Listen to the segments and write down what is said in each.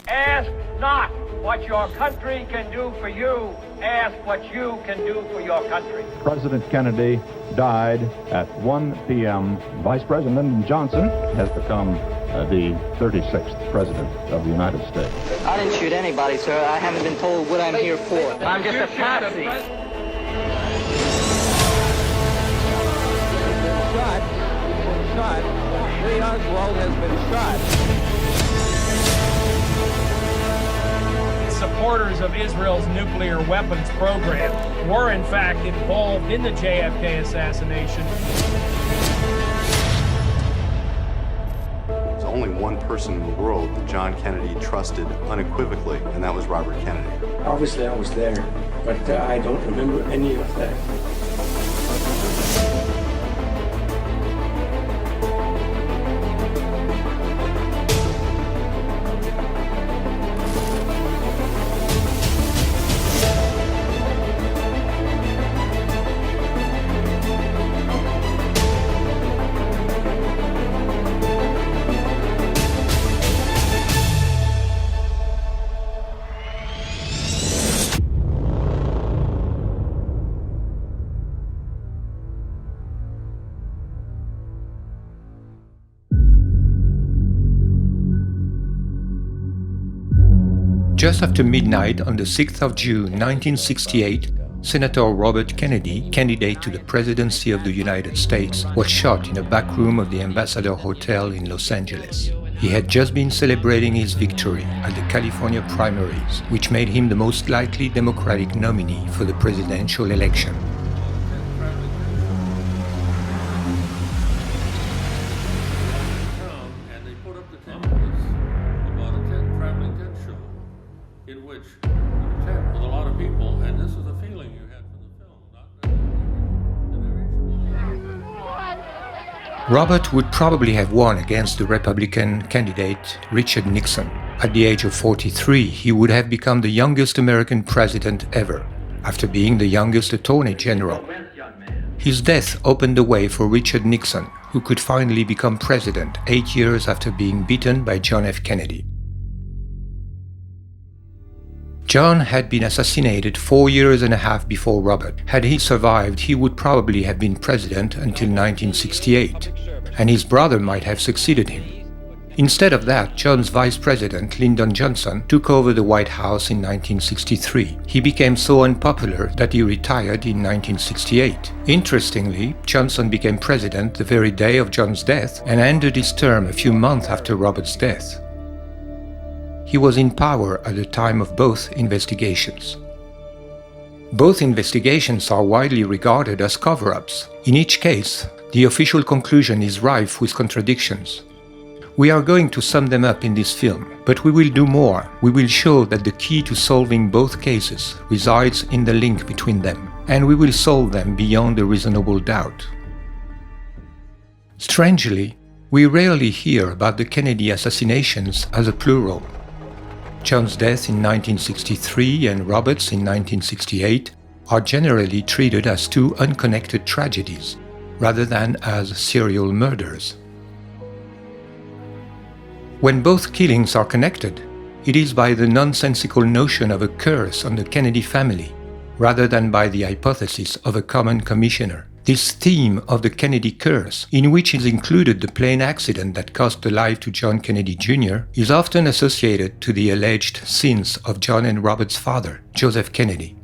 Ask not what your country can do for you. Ask what you can do for your country. President Kennedy died at 1 p.m. Vice President Johnson has become the 36th President of the United States. I didn't shoot anybody, sir. I haven't been told what I'm here for. I'm just a patsy. Lee Oswald has been shot. Supporters of Israel's nuclear weapons program were in fact involved in the JFK assassination. There's only one person in the world that John Kennedy trusted unequivocally, and that was Robert Kennedy. Obviously I was there, but I don't remember any of that. Just after midnight on the 6th of June 1968, Senator Robert Kennedy, candidate to the presidency of the United States, was shot in a back room of the Ambassador Hotel in Los Angeles. He had just been celebrating his victory at the California primaries, which made him the most likely Democratic nominee for the presidential election. Robert would probably have won against the Republican candidate Richard Nixon. At the age of 43, he would have become the youngest American president ever, after being the youngest Attorney General. His death opened the way for Richard Nixon, who could finally become president 8 years after being beaten by John F. Kennedy. John had been assassinated 4 years and a half before Robert. Had he survived, he would probably have been president until 1968, and his brother might have succeeded him. Instead of that, John's vice president, Lyndon Johnson, took over the White House in 1963. He became so unpopular that he retired in 1968. Interestingly, Johnson became president the very day of John's death and ended his term a few months after Robert's death. He was in power at the time of both investigations. Both investigations are widely regarded as cover-ups. In each case, the official conclusion is rife with contradictions. We are going to sum them up in this film, but we will do more. We will show that the key to solving both cases resides in the link between them, and we will solve them beyond a reasonable doubt. Strangely, we rarely hear about the Kennedy assassinations as a plural. John's death in 1963 and Robert's in 1968 are generally treated as two unconnected tragedies, rather than as serial murders. When both killings are connected, it is by the nonsensical notion of a curse on the Kennedy family, rather than by the hypothesis of a common commissioner. This theme of the Kennedy curse, in which is included the plane accident that cost the life to John Kennedy Jr., is often associated to the alleged sins of John and Robert's father, Joseph Kennedy.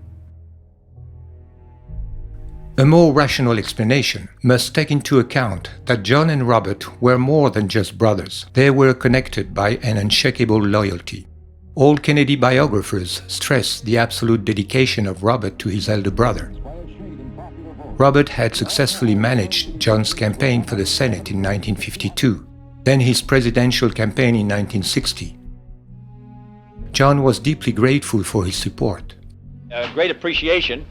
A more rational explanation must take into account that John and Robert were more than just brothers. They were connected by an unshakable loyalty. All Kennedy biographers stress the absolute dedication of Robert to his elder brother. Robert had successfully managed John's campaign for the Senate in 1952, then his presidential campaign in 1960. John was deeply grateful for his support. Great appreciation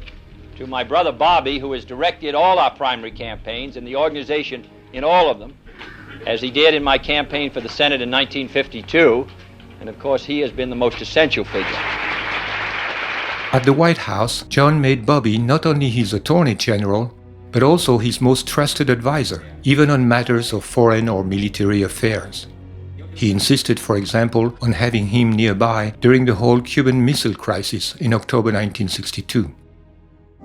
to my brother Bobby, who has directed all our primary campaigns and the organization in all of them, as he did in my campaign for the Senate in 1952, and of course he has been the most essential figure. At the White House, John made Bobby not only his Attorney General, but also his most trusted advisor, even on matters of foreign or military affairs. He insisted, for example, on having him nearby during the whole Cuban Missile Crisis in October 1962.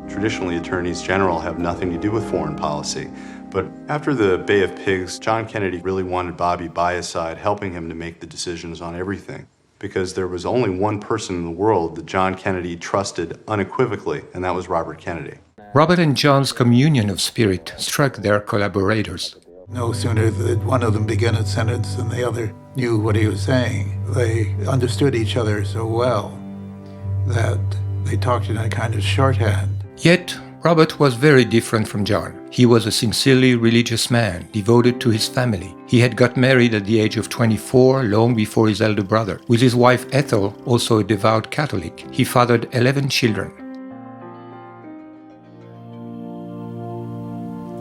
Traditionally, attorneys general have nothing to do with foreign policy. But after the Bay of Pigs, John Kennedy really wanted Bobby by his side, helping him to make the decisions on everything. Because there was only one person in the world that John Kennedy trusted unequivocally, and that was Robert Kennedy. Robert and John's communion of spirit struck their collaborators. No sooner did one of them begin a sentence than the other knew what he was saying. They understood each other so well that they talked in a kind of shorthand. Yet, Robert was very different from John. He was a sincerely religious man, devoted to his family. He had got married at the age of 24, long before his elder brother. With his wife Ethel, also a devout Catholic, he fathered 11 children.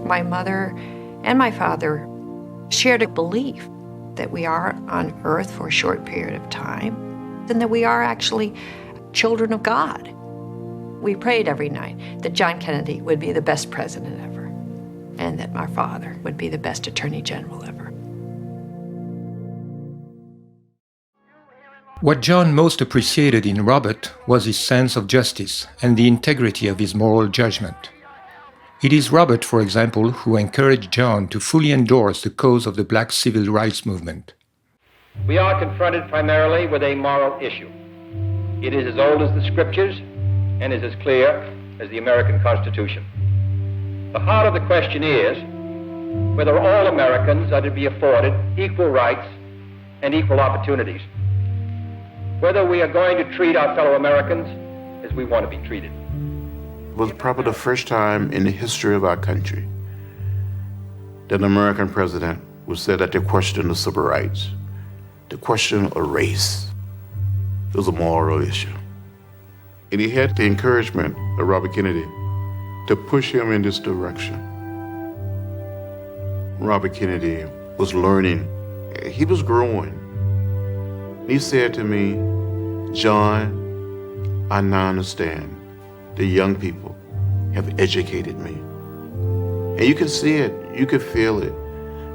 My mother and my father shared a belief that we are on earth for a short period of time, and that we are actually children of God. We prayed every night that John Kennedy would be the best president ever, and that my father would be the best attorney general ever. What John most appreciated in Robert was his sense of justice and the integrity of his moral judgment. It is Robert, for example, who encouraged John to fully endorse the cause of the black civil rights movement. We are confronted primarily with a moral issue. It is as old as the scriptures and is as clear as the American Constitution. The heart of the question is whether all Americans are to be afforded equal rights and equal opportunities. Whether we are going to treat our fellow Americans as we want to be treated. It was probably the first time in the history of our country that an American president would say that the question of civil rights, the question of race, was a moral issue. And he had the encouragement of Robert Kennedy to push him in this direction. Robert Kennedy was learning. He was growing. He said to me, "John, I now understand. The young people have educated me." And you can see it, you could feel it.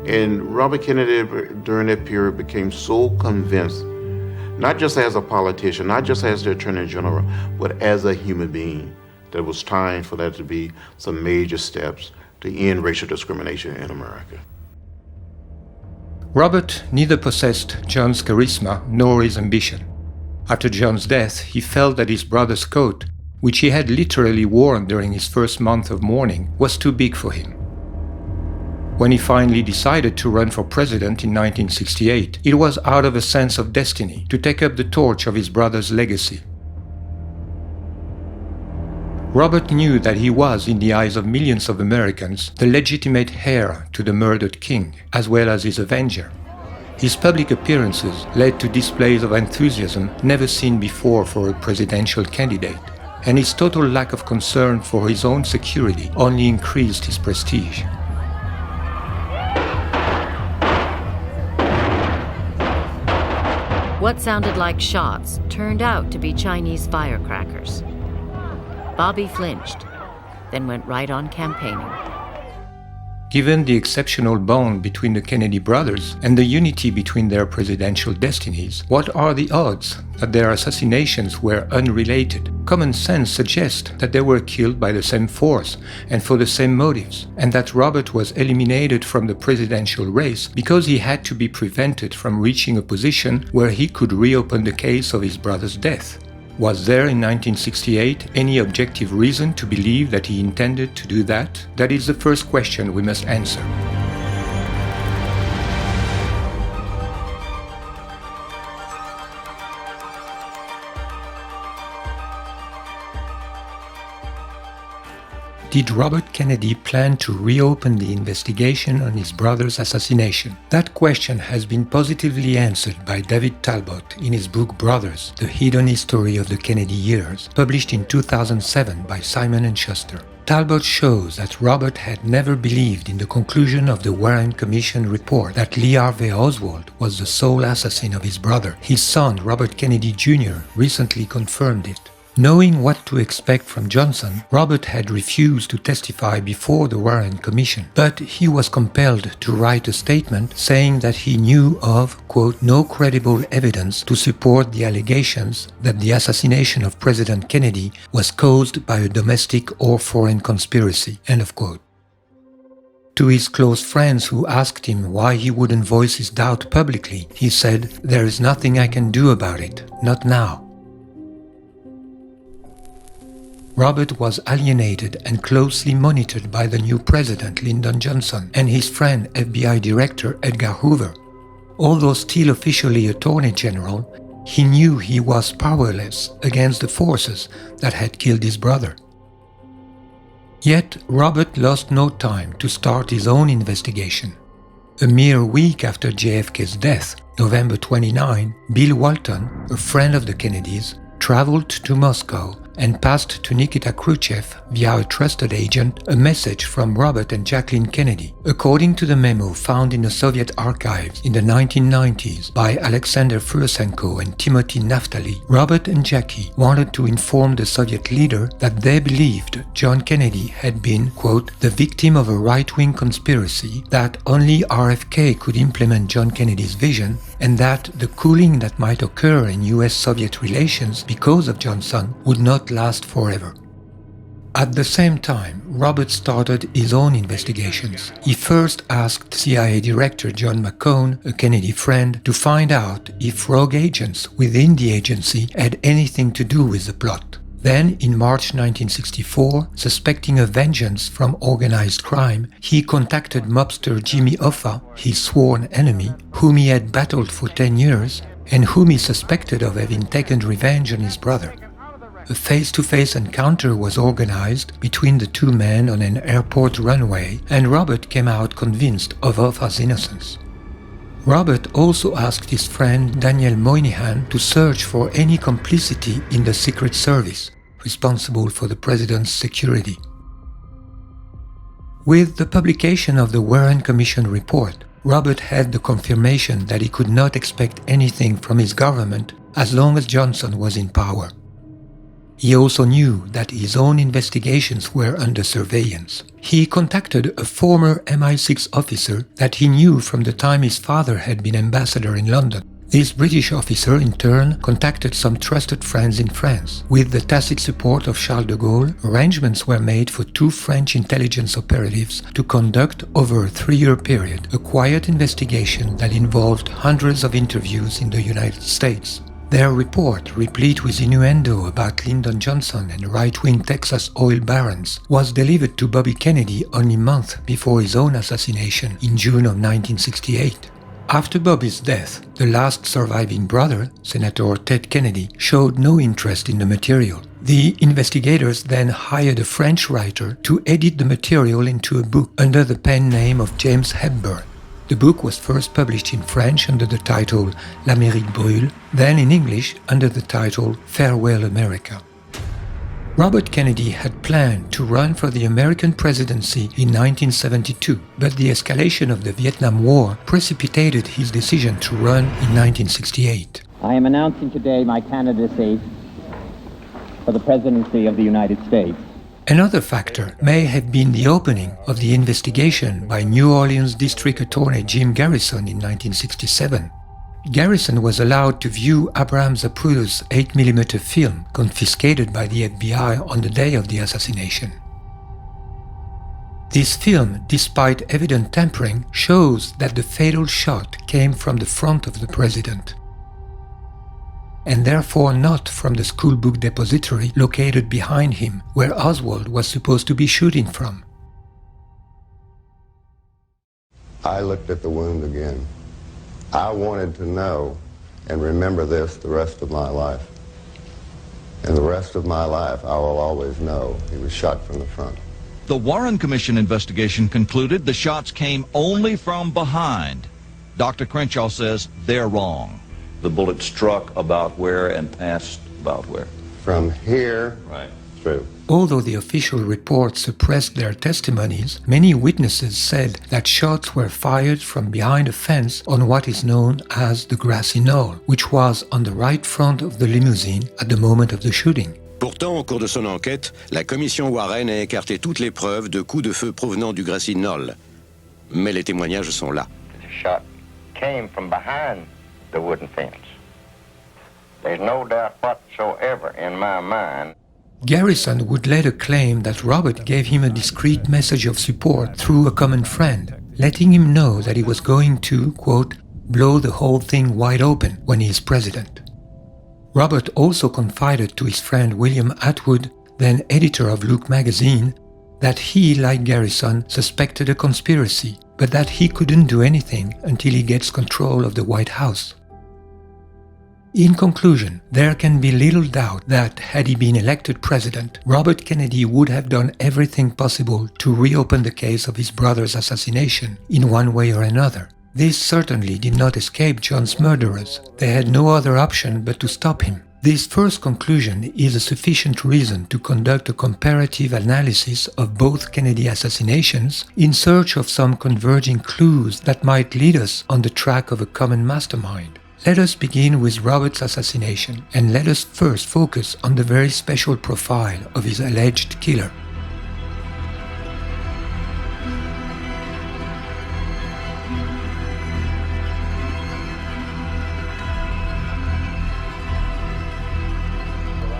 And Robert Kennedy during that period became so convinced, not just as a politician, not just as the Attorney General, but as a human being, that it was time for there to be some major steps to end racial discrimination in America. Robert neither possessed John's charisma nor his ambition. After John's death, he felt that his brother's coat, which he had literally worn during his first month of mourning, was too big for him. When he finally decided to run for president in 1968, it was out of a sense of destiny to take up the torch of his brother's legacy. Robert knew that he was, in the eyes of millions of Americans, the legitimate heir to the murdered king, as well as his avenger. His public appearances led to displays of enthusiasm never seen before for a presidential candidate, and his total lack of concern for his own security only increased his prestige. What sounded like shots turned out to be Chinese firecrackers. Bobby flinched, then went right on campaigning. Given the exceptional bond between the Kennedy brothers and the unity between their presidential destinies, what are the odds that their assassinations were unrelated? Common sense suggests that they were killed by the same force and for the same motives, and that Robert was eliminated from the presidential race because he had to be prevented from reaching a position where he could reopen the case of his brother's death. Was there in 1968 any objective reason to believe that he intended to do that? That is the first question we must answer. Did Robert Kennedy plan to reopen the investigation on his brother's assassination? That question has been positively answered by David Talbot in his book Brothers, The Hidden History of the Kennedy Years, published in 2007 by Simon & Schuster. Talbot shows that Robert had never believed in the conclusion of the Warren Commission report that Lee Harvey Oswald was the sole assassin of his brother. His son, Robert Kennedy Jr., recently confirmed it. Knowing what to expect from Johnson, Robert had refused to testify before the Warren Commission, but he was compelled to write a statement saying that he knew of, quote, no credible evidence to support the allegations that the assassination of President Kennedy was caused by a domestic or foreign conspiracy, end of quote. To his close friends who asked him why he wouldn't voice his doubt publicly, he said, "There is nothing I can do about it, not now." Robert was alienated and closely monitored by the new president, Lyndon Johnson, and his friend, FBI Director Edgar Hoover. Although still officially Attorney General, he knew he was powerless against the forces that had killed his brother. Yet, Robert lost no time to start his own investigation. A mere week after JFK's death, November 29, Bill Walton, a friend of the Kennedys, traveled to Moscow and passed to Nikita Khrushchev via a trusted agent a message from Robert and Jacqueline Kennedy. According to the memo found in the Soviet archives in the 1990s by Alexander Fursenko and Timothy Naftali, Robert and Jackie wanted to inform the Soviet leader that they believed John Kennedy had been, quote, the victim of a right-wing conspiracy, that only RFK could implement John Kennedy's vision, and that the cooling that might occur in US-Soviet relations because of Johnson would not last forever. At the same time, Robert started his own investigations. He first asked CIA Director John McCone, a Kennedy friend, to find out if rogue agents within the agency had anything to do with the plot. Then, in March 1964, suspecting a vengeance from organized crime, he contacted mobster Jimmy Hoffa, his sworn enemy, whom he had battled for 10 years, and whom he suspected of having taken revenge on his brother. A face-to-face encounter was organized between the two men on an airport runway, and Robert came out convinced of Hoffa's innocence. Robert also asked his friend Daniel Moynihan to search for any complicity in the Secret Service, responsible for the president's security. With the publication of the Warren Commission report, Robert had the confirmation that he could not expect anything from his government as long as Johnson was in power. He also knew that his own investigations were under surveillance. He contacted a former MI6 officer that he knew from the time his father had been ambassador in London. This British officer, in turn, contacted some trusted friends in France. With the tacit support of Charles de Gaulle, arrangements were made for two French intelligence operatives to conduct, over a 3-year period, a quiet investigation that involved hundreds of interviews in the United States. Their report, replete with innuendo about Lyndon Johnson and right-wing Texas oil barons, was delivered to Bobby Kennedy only a month before his own assassination in June of 1968. After Bobby's death, the last surviving brother, Senator Ted Kennedy, showed no interest in the material. The investigators then hired a French writer to edit the material into a book under the pen name of James Hepburn. The book was first published in French under the title L'Amérique brûle, then in English under the title Farewell America. Robert Kennedy had planned to run for the American presidency in 1972, but the escalation of the Vietnam War precipitated his decision to run in 1968. I am announcing today my candidacy for the presidency of the United States. Another factor may have been the opening of the investigation by New Orleans District Attorney Jim Garrison in 1967. Garrison was allowed to view Abraham Zapruder's 8mm film confiscated by the FBI on the day of the assassination. This film, despite evident tampering, shows that the fatal shot came from the front of the president, and therefore not from the schoolbook depository located behind him, where Oswald was supposed to be shooting from. I looked at the wound again. I wanted to know and remember this the rest of my life. And the rest of my life, I will always know he was shot from the front. The Warren Commission investigation concluded the shots came only from behind. Dr. Crenshaw says they're wrong. The bullet struck about where and passed about where? From here, right, through. Although the official report suppressed their testimonies, many witnesses said that shots were fired from behind a fence on what is known as the grassy knoll, which was on the right front of the limousine at the moment of the shooting. Pourtant, au cours de son enquête, la commission Warren a écarté toutes les preuves de coups de feu provenant du Gracie Knoll. Mais les témoignages sont là. The shot came from behind the wooden fence. There's no doubt whatsoever in my mind. Garrison would later claim that Robert gave him a discreet message of support through a common friend, letting him know that he was going to, quote, blow the whole thing wide open when he is president. Robert also confided to his friend William Atwood, then editor of Look magazine, that he, like Garrison, suspected a conspiracy, but that he couldn't do anything until he gets control of the White House. In conclusion, there can be little doubt that, had he been elected president, Robert Kennedy would have done everything possible to reopen the case of his brother's assassination in one way or another. This certainly did not escape John's murderers. They had no other option but to stop him. This first conclusion is a sufficient reason to conduct a comparative analysis of both Kennedy assassinations in search of some converging clues that might lead us on the track of a common mastermind. Let us begin with Robert's assassination, and let us first focus on the very special profile of his alleged killer.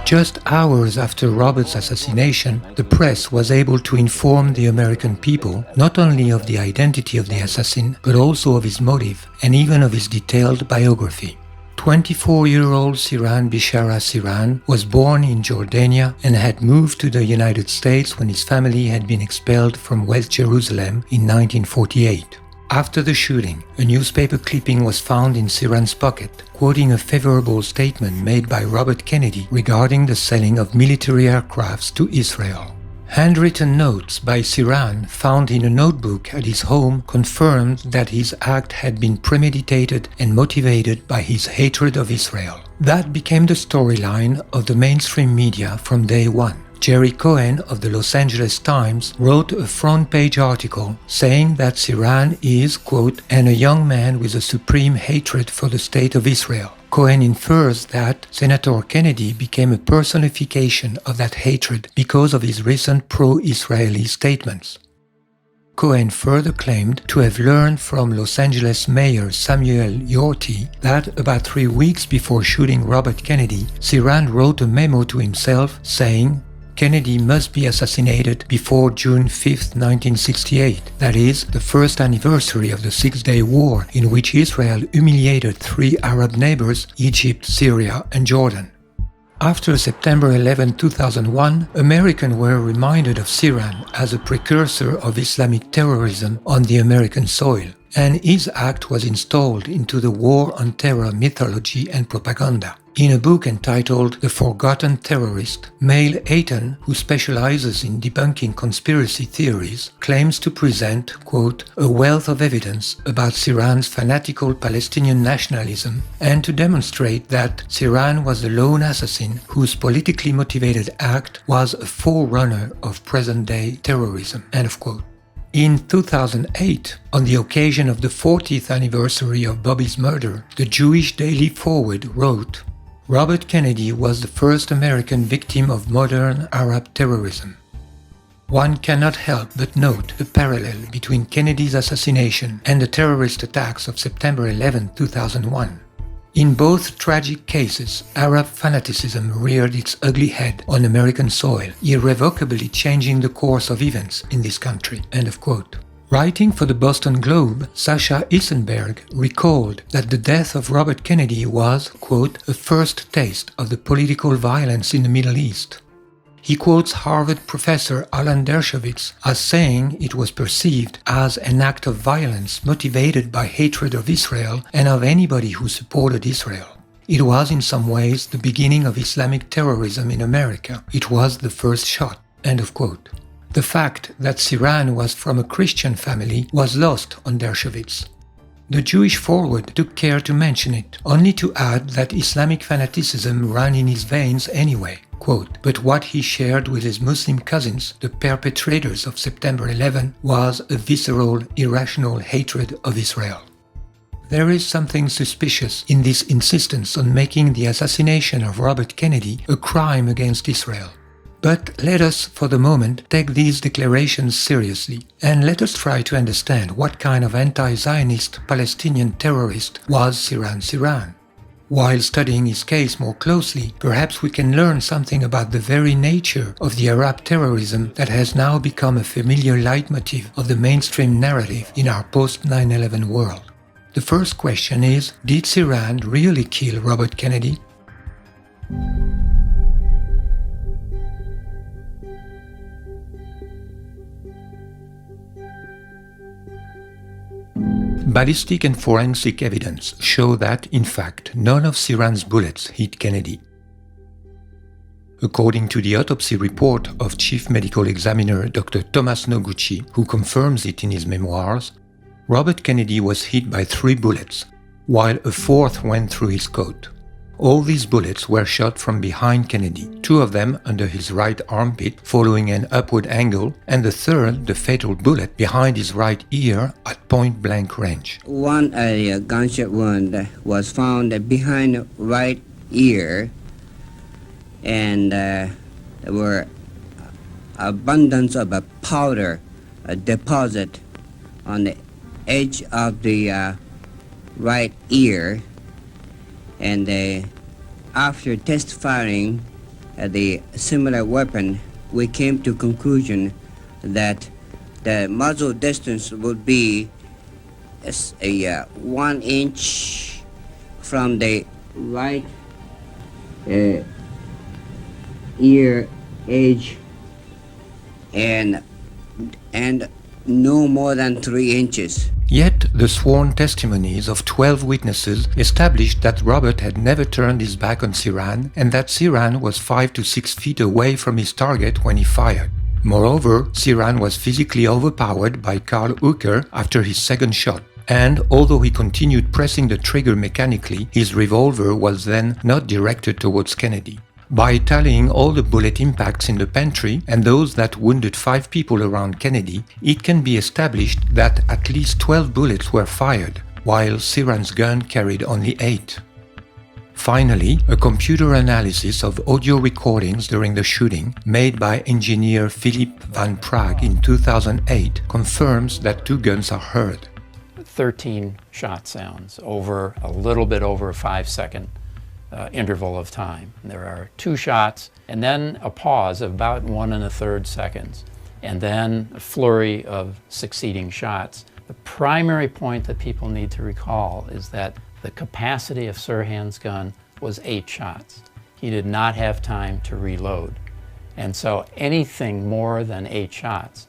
Just hours after Robert's assassination, the press was able to inform the American people not only of the identity of the assassin, but also of his motive and even of his detailed biography. 24-year-old Sirhan Bishara Sirhan was born in Jordania and had moved to the United States when his family had been expelled from West Jerusalem in 1948. After the shooting, a newspaper clipping was found in Sirhan's pocket, quoting a favorable statement made by Robert Kennedy regarding the selling of military aircrafts to Israel. Handwritten notes by Sirhan found in a notebook at his home confirmed that his act had been premeditated and motivated by his hatred of Israel. That became the storyline of the mainstream media from day one. Jerry Cohen of the Los Angeles Times wrote a front-page article saying that Sirhan is, quote, and a young man with a supreme hatred for the state of Israel. Cohen infers that Senator Kennedy became a personification of that hatred because of his recent pro-Israeli statements. Cohen further claimed to have learned from Los Angeles Mayor Samuel Yorty that about 3 weeks before shooting Robert Kennedy, Sirhan wrote a memo to himself saying, Kennedy must be assassinated before June 5, 1968, that is, the first anniversary of the Six-Day War in which Israel humiliated 3 Arab neighbors, Egypt, Syria, and Jordan. After September 11, 2001, Americans were reminded of Sirhan as a precursor of Islamic terrorism on the American soil, and his act was installed into the War on Terror mythology and propaganda. In a book entitled The Forgotten Terrorist, Mail Ayton, who specializes in debunking conspiracy theories, claims to present, quote, a wealth of evidence about Sirhan's fanatical Palestinian nationalism and to demonstrate that Sirhan was the lone assassin whose politically motivated act was a forerunner of present-day terrorism, end of quote. In 2008, on the occasion of the 40th anniversary of Bobby's murder, the Jewish Daily Forward wrote, Robert Kennedy was the first American victim of modern Arab terrorism. One cannot help but note the parallel between Kennedy's assassination and the terrorist attacks of September 11, 2001. In both tragic cases, Arab fanaticism reared its ugly head on American soil, irrevocably changing the course of events in this country. End of quote. Writing for the Boston Globe, Sasha Ilsenberg recalled that the death of Robert Kennedy was, quote, a first taste of the political violence in the Middle East. He quotes Harvard professor Alan Dershowitz as saying it was perceived as an act of violence motivated by hatred of Israel and of anybody who supported Israel. It was in some ways the beginning of Islamic terrorism in America. It was the first shot. End of quote. The fact that Sirhan was from a Christian family was lost on Dershowitz. The Jewish Forward took care to mention it, only to add that Islamic fanaticism ran in his veins anyway. Quote, but what he shared with his Muslim cousins, the perpetrators of September 11, was a visceral, irrational hatred of Israel. There is something suspicious in this insistence on making the assassination of Robert Kennedy a crime against Israel. But let us, for the moment, take these declarations seriously, and let us try to understand what kind of anti-Zionist Palestinian terrorist was Sirhan. While studying his case more closely, perhaps we can learn something about the very nature of the Arab terrorism that has now become a familiar leitmotif of the mainstream narrative in our post-9/11 world. The first question is, did Sirhan really kill Robert Kennedy? Ballistic and forensic evidence show that, in fact, none of Sirhan's bullets hit Kennedy. According to the autopsy report of Chief Medical Examiner Dr. Thomas Noguchi, who confirms it in his memoirs, Robert Kennedy was hit by 3 bullets, while a 4th went through his coat. All these bullets were shot from behind Kennedy, 2 of them under his right armpit following an upward angle, and the 3rd, the fatal bullet, behind his right ear at point-blank range. One gunshot wound was found behind right ear, and there were abundance of a powder deposit on the edge of the right ear, and after test firing the similar weapon, we came to conclusion that the muzzle distance would be a 1 inch from the right ear edge and no more than 3 inches. Yet, the sworn testimonies of 12 witnesses established that Robert had never turned his back on Sirhan and that Sirhan was 5 to 6 feet away from his target when he fired. Moreover, Sirhan was physically overpowered by Karl Uecker after his second shot, and although he continued pressing the trigger mechanically, his revolver was then not directed towards Kennedy. By tallying all the bullet impacts in the pantry and those that wounded 5 people around Kennedy, it can be established that at least 12 bullets were fired, while Sirhan's gun carried only 8. Finally, a computer analysis of audio recordings during the shooting, made by engineer Philip van Praag in 2008, confirms that 2 guns are heard. 13 shot sounds over a little bit over a 5-second interval of time. There are 2 shots and then a pause of about 1 1/3 seconds, and then a flurry of succeeding shots. The primary point that people need to recall is that the capacity of Sirhan's gun was 8 shots. He did not have time to reload. And so anything more than 8 shots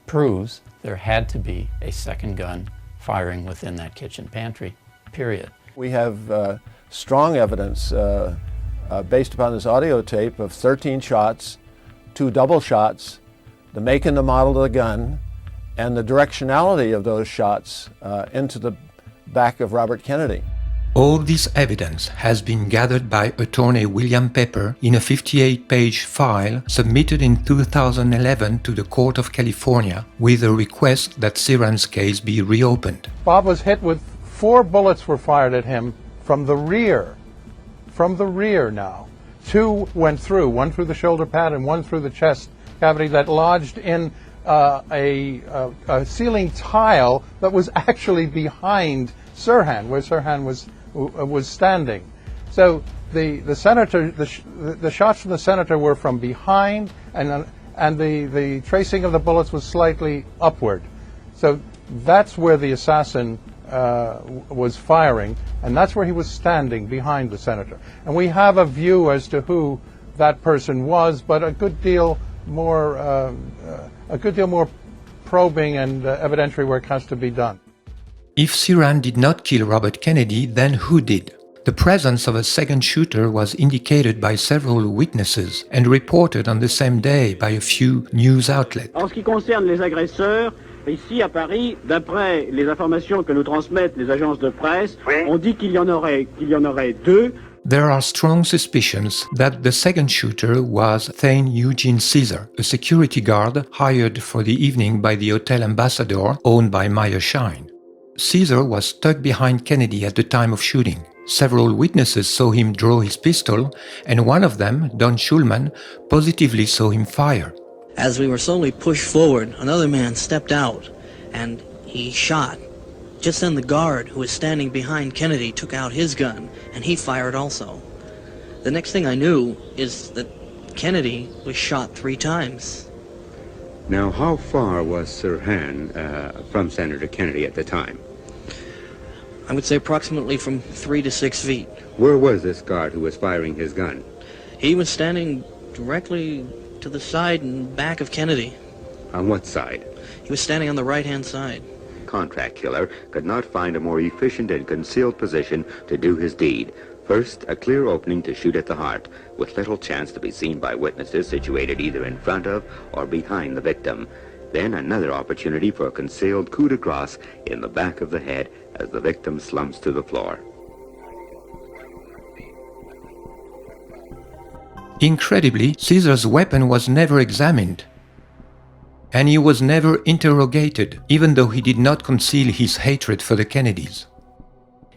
proves there had to be a second gun firing within that kitchen pantry, period. We have strong evidence based upon this audio tape of 13 shots, 2 double shots, the make and the model of the gun, and the directionality of those shots into the back of Robert Kennedy. All this evidence has been gathered by attorney William Pepper in a 58-page file submitted in 2011 to the Court of California with a request that Sirhan's case be reopened. Bob was hit with 4 bullets were fired at him from the rear now. 2 went through, 1 through the shoulder pad and 1 through the chest cavity that lodged in a ceiling tile that was actually behind Sirhan, where Sirhan was standing. So the senator, the shots from the senator were from behind, and the tracing of the bullets was slightly upward. So that's where the assassin was firing, and that's where he was standing behind the senator. And we have a view as to who that person was, but a good deal more probing and evidentiary work has to be done. If Sirhan did not kill Robert Kennedy, then who did? The presence of a second shooter was indicated by several witnesses and reported on the same day by a few news outlets. En ce qui concerne les agresseurs, ici à Paris, d'après les informations que nous transmettent les agences de presse, on dit qu'il y en aurait 2. There are strong suspicions that the second shooter was Thane Eugene Caesar, a security guard hired for the evening by the Hotel Ambassador owned by Meyer Schein. Caesar was stuck behind Kennedy at the time of shooting. Several witnesses saw him draw his pistol, and one of them, Don Schulman, positively saw him fire. As we were slowly pushed forward, another man stepped out, and he shot. Just then the guard who was standing behind Kennedy took out his gun, and he fired also. The next thing I knew is that Kennedy was shot 3 times. Now, how far was Sirhan from Senator Kennedy at the time? I would say approximately from 3 to 6 feet. Where was this guard who was firing his gun? He was standing directly to the side and back of Kennedy. On what side? He was standing on the right-hand side. Contract killer could not find a more efficient and concealed position to do his deed. First, a clear opening to shoot at the heart, with little chance to be seen by witnesses situated either in front of or behind the victim. Then another opportunity for a concealed coup de grace in the back of the head as the victim slumps to the floor. Incredibly, Caesar's weapon was never examined, and he was never interrogated, even though he did not conceal his hatred for the Kennedys.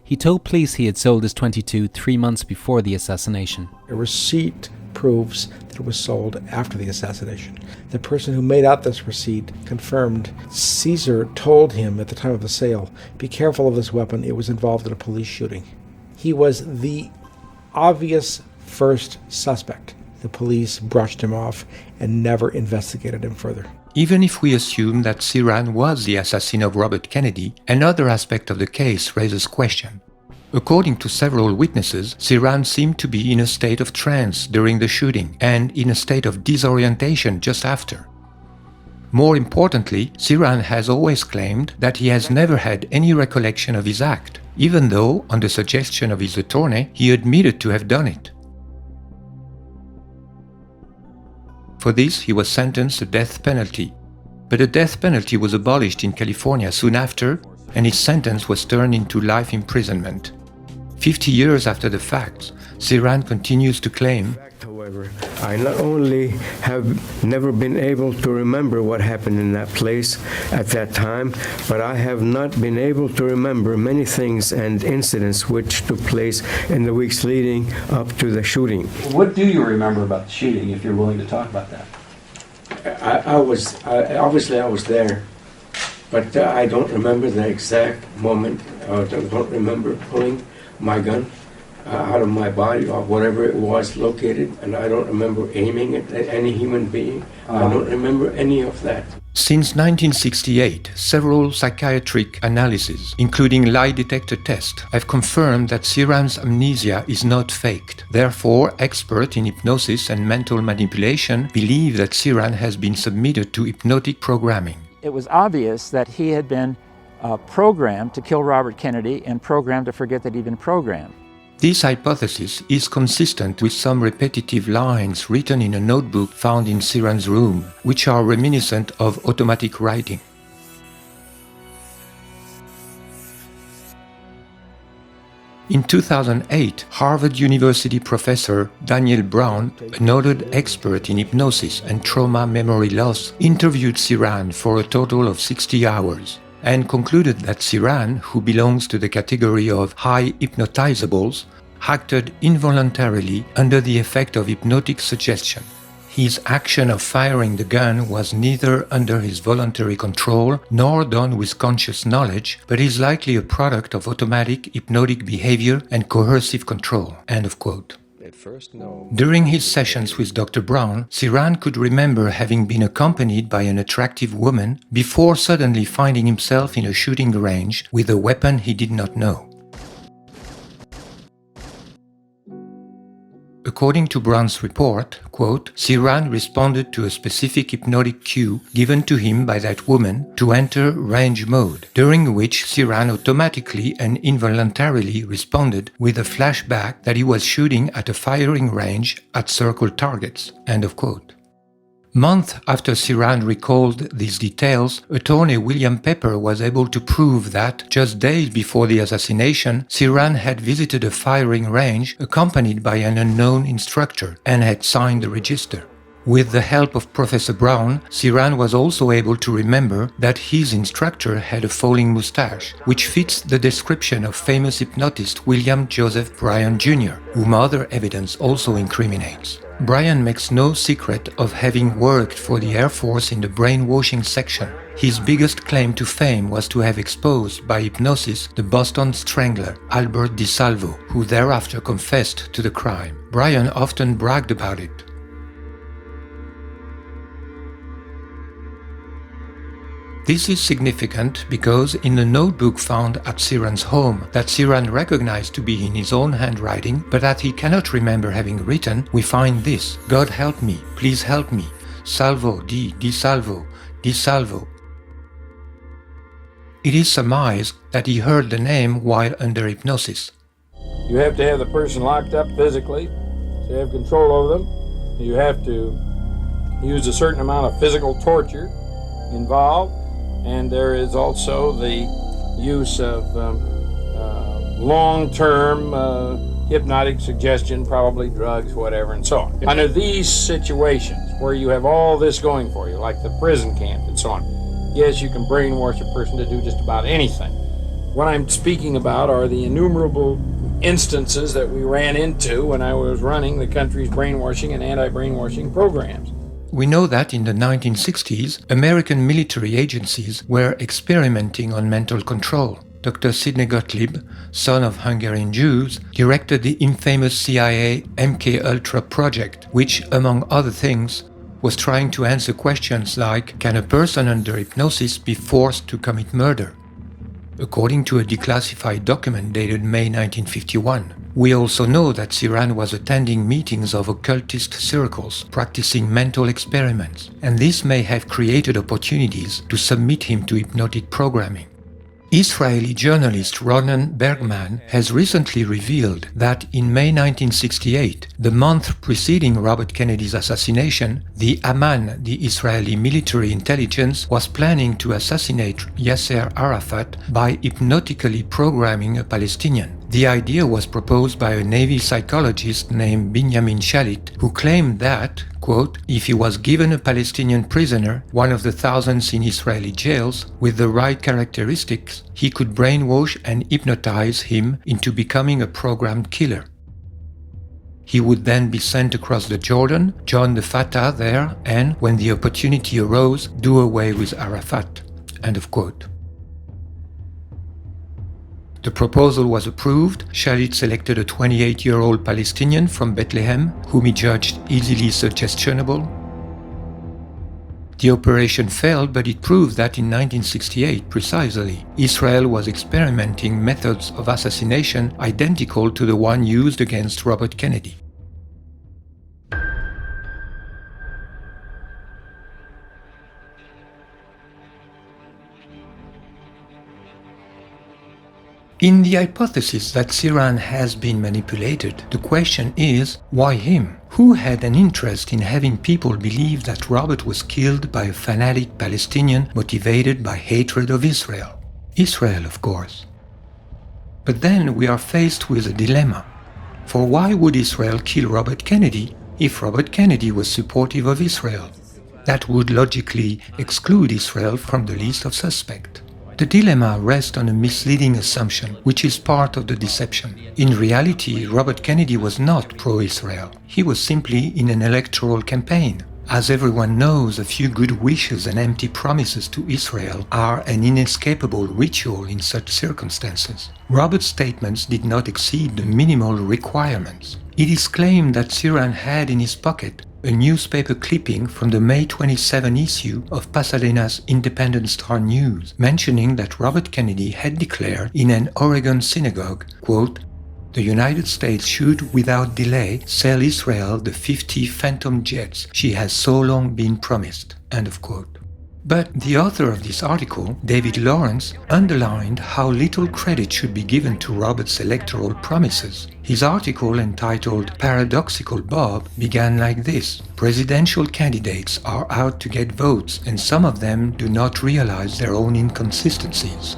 He told police he had sold his .22 3 months before the assassination. A receipt proves that it was sold after the assassination. The person who made out this receipt confirmed Caesar told him at the time of the sale, "Be careful of this weapon, it was involved in a police shooting." He was the obvious first suspect. The police brushed him off and never investigated him further. Even if we assume that Sirhan was the assassin of Robert Kennedy, another aspect of the case raises question. According to several witnesses, Sirhan seemed to be in a state of trance during the shooting and in a state of disorientation just after. More importantly, Sirhan has always claimed that he has never had any recollection of his act, even though, on the suggestion of his attorney, he admitted to have done it. For this, he was sentenced to death penalty. But the death penalty was abolished in California soon after, and his sentence was turned into life imprisonment. 50 years after the fact, Sirhan continues to claim, However, I not only have never been able to remember what happened in that place at that time, but I have not been able to remember many things and incidents which took place in the weeks leading up to the shooting. What do you remember about the shooting, if you're willing to talk about that? Obviously I was there, but I don't remember the exact moment. I don't remember pulling my gun out of my body or whatever it was located, and I don't remember aiming it at any human being. I don't remember any of that. Since 1968, several psychiatric analyses, including lie detector tests, have confirmed that Sirhan's amnesia is not faked. Therefore, experts in hypnosis and mental manipulation believe that Sirhan has been submitted to hypnotic programming. It was obvious that he had been programmed to kill Robert Kennedy and programmed to forget that he'd been programmed. This hypothesis is consistent with some repetitive lines written in a notebook found in Sirhan's room, which are reminiscent of automatic writing. In 2008, Harvard University professor Daniel Brown, a noted expert in hypnosis and trauma memory loss, interviewed Sirhan for a total of 60 hours. And concluded that Sirhan, who belongs to the category of high hypnotizables, acted involuntarily under the effect of hypnotic suggestion. His action of firing the gun was neither under his voluntary control nor done with conscious knowledge, but is likely a product of automatic hypnotic behavior and coercive control." End of quote. During his sessions with Dr. Brown, Sirhan could remember having been accompanied by an attractive woman before suddenly finding himself in a shooting range with a weapon he did not know. According to Brown's report, quote, Sirhan responded to a specific hypnotic cue given to him by that woman to enter range mode, during which Sirhan automatically and involuntarily responded with a flashback that he was shooting at a firing range at circled targets. End of quote. Months after Sirhan recalled these details, attorney William Pepper was able to prove that, just days before the assassination, Sirhan had visited a firing range accompanied by an unknown instructor and had signed the register. With the help of Professor Brown, Ciran was also able to remember that his instructor had a falling moustache, which fits the description of famous hypnotist William Joseph Bryan Jr., whom other evidence also incriminates. Bryan makes no secret of having worked for the Air Force in the brainwashing section. His biggest claim to fame was to have exposed by hypnosis the Boston strangler Albert DeSalvo, who thereafter confessed to the crime. Bryan often bragged about it. This is significant because in the notebook found at Ciran's home that Ciran recognized to be in his own handwriting but that he cannot remember having written, we find this: God help me, please help me, salvo, di salvo, di salvo. It is surmised that he heard the name while under hypnosis. You have to have the person locked up physically to have control over them. You have to use a certain amount of physical torture involved. And there is also the use of long-term hypnotic suggestion, probably drugs, whatever, and so on. Under these situations where you have all this going for you, like the prison camp and so on, yes, you can brainwash a person to do just about anything. What I'm speaking about are the innumerable instances that we ran into when I was running the country's brainwashing and anti-brainwashing programs. We know that in the 1960s, American military agencies were experimenting on mental control. Dr. Sidney Gottlieb, son of Hungarian Jews, directed the infamous CIA MK-Ultra project, which, among other things, was trying to answer questions like, can a person under hypnosis be forced to commit murder? According to a declassified document dated May 1951. We also know that Ciran was attending meetings of occultist circles, practicing mental experiments, and this may have created opportunities to submit him to hypnotic programming. Israeli journalist Ronen Bergman has recently revealed that in May 1968, the month preceding Robert Kennedy's assassination, the Aman, the Israeli military intelligence, was planning to assassinate Yasser Arafat by hypnotically programming a Palestinian. The idea was proposed by a Navy psychologist named Binyamin Shalit, who claimed that, quote, if he was given a Palestinian prisoner, one of the thousands in Israeli jails, with the right characteristics, he could brainwash and hypnotize him into becoming a programmed killer. He would then be sent across the Jordan, join the Fatah there, and, when the opportunity arose, do away with Arafat. End of quote. The proposal was approved. Shalit selected a 28-year-old Palestinian from Bethlehem, whom he judged easily suggestionable. The operation failed, but it proved that in 1968, precisely, Israel was experimenting methods of assassination identical to the one used against Robert Kennedy. In the hypothesis that Ciran has been manipulated, the question is, why him? Who had an interest in having people believe that Robert was killed by a fanatic Palestinian motivated by hatred of Israel? Israel, of course. But then we are faced with a dilemma. For why would Israel kill Robert Kennedy if Robert Kennedy was supportive of Israel? That would logically exclude Israel from the list of suspects. The dilemma rests on a misleading assumption, which is part of the deception. In reality, Robert Kennedy was not pro-Israel. He was simply in an electoral campaign. As everyone knows, a few good wishes and empty promises to Israel are an inescapable ritual in such circumstances. Robert's statements did not exceed the minimal requirements. It is claimed that Ciran had in his pocket a newspaper clipping from the May 27 issue of Pasadena's Independent Star News, mentioning that Robert Kennedy had declared in an Oregon synagogue, quote, the United States should, without delay, sell Israel the 50 Phantom jets she has so long been promised, end of quote. But the author of this article, David Lawrence, underlined how little credit should be given to Robert's electoral promises. His article, entitled Paradoxical Bob, began like this: presidential candidates are out to get votes, and some of them do not realize their own inconsistencies.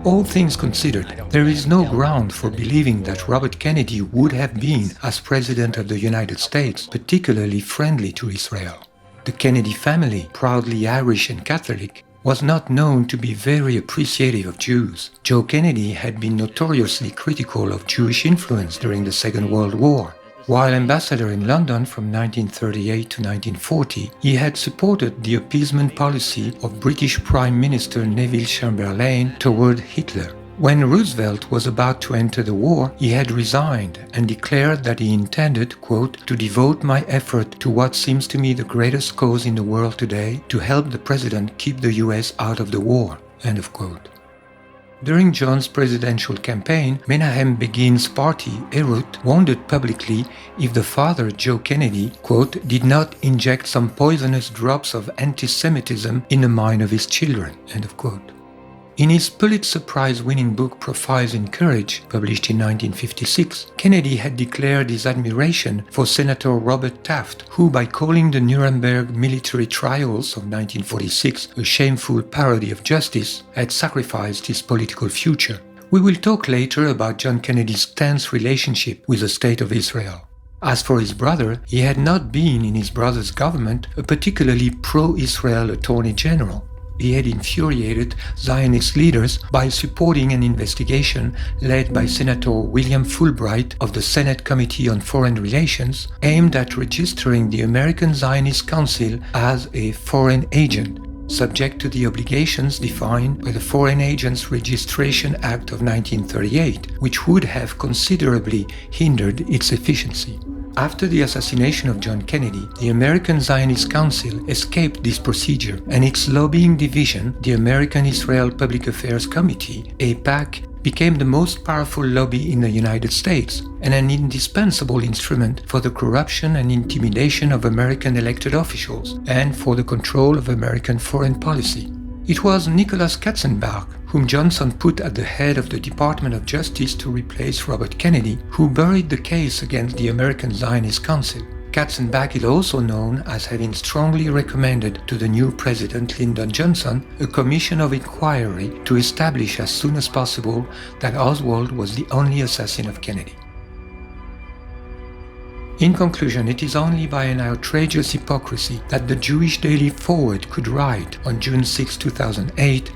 All things considered, there is no ground for believing that Robert Kennedy would have been, as President of the United States, particularly friendly to Israel. The Kennedy family, proudly Irish and Catholic, was not known to be very appreciative of Jews. Joe Kennedy had been notoriously critical of Jewish influence during the Second World War. While ambassador in London from 1938 to 1940, he had supported the appeasement policy of British Prime Minister Neville Chamberlain toward Hitler. When Roosevelt was about to enter the war, he had resigned and declared that he intended, quote, to devote my effort to what seems to me the greatest cause in the world today, to help the president keep the US out of the war, end of quote. During John's presidential campaign, Menahem Begin's party, Erut, wondered publicly if the father, Joe Kennedy, quote, did not inject some poisonous drops of anti-Semitism in the mind of his children, end of quote. In his Pulitzer Prize-winning book Profiles in Courage, published in 1956, Kennedy had declared his admiration for Senator Robert Taft, who, by calling the Nuremberg military trials of 1946 a shameful parody of justice, had sacrificed his political future. We will talk later about John Kennedy's tense relationship with the State of Israel. As for his brother, he had not been in his brother's government a particularly pro-Israel Attorney General. He had infuriated Zionist leaders by supporting an investigation led by Senator William Fulbright of the Senate Committee on Foreign Relations aimed at registering the American Zionist Council as a foreign agent, subject to the obligations defined by the Foreign Agents Registration Act of 1938, which would have considerably hindered its efficiency. After the assassination of John Kennedy, the American Zionist Council escaped this procedure, and its lobbying division, the American Israel Public Affairs Committee, AIPAC, became the most powerful lobby in the United States and an indispensable instrument for the corruption and intimidation of American elected officials and for the control of American foreign policy. It was Nicholas Katzenbach, whom Johnson put at the head of the Department of Justice to replace Robert Kennedy, who buried the case against the American Zionist Council. Katzenbach is also known as having strongly recommended to the new President Lyndon Johnson a commission of inquiry to establish as soon as possible that Oswald was the only assassin of Kennedy. In conclusion, it is only by an outrageous hypocrisy that the Jewish Daily Forward could write on June 6, 2008,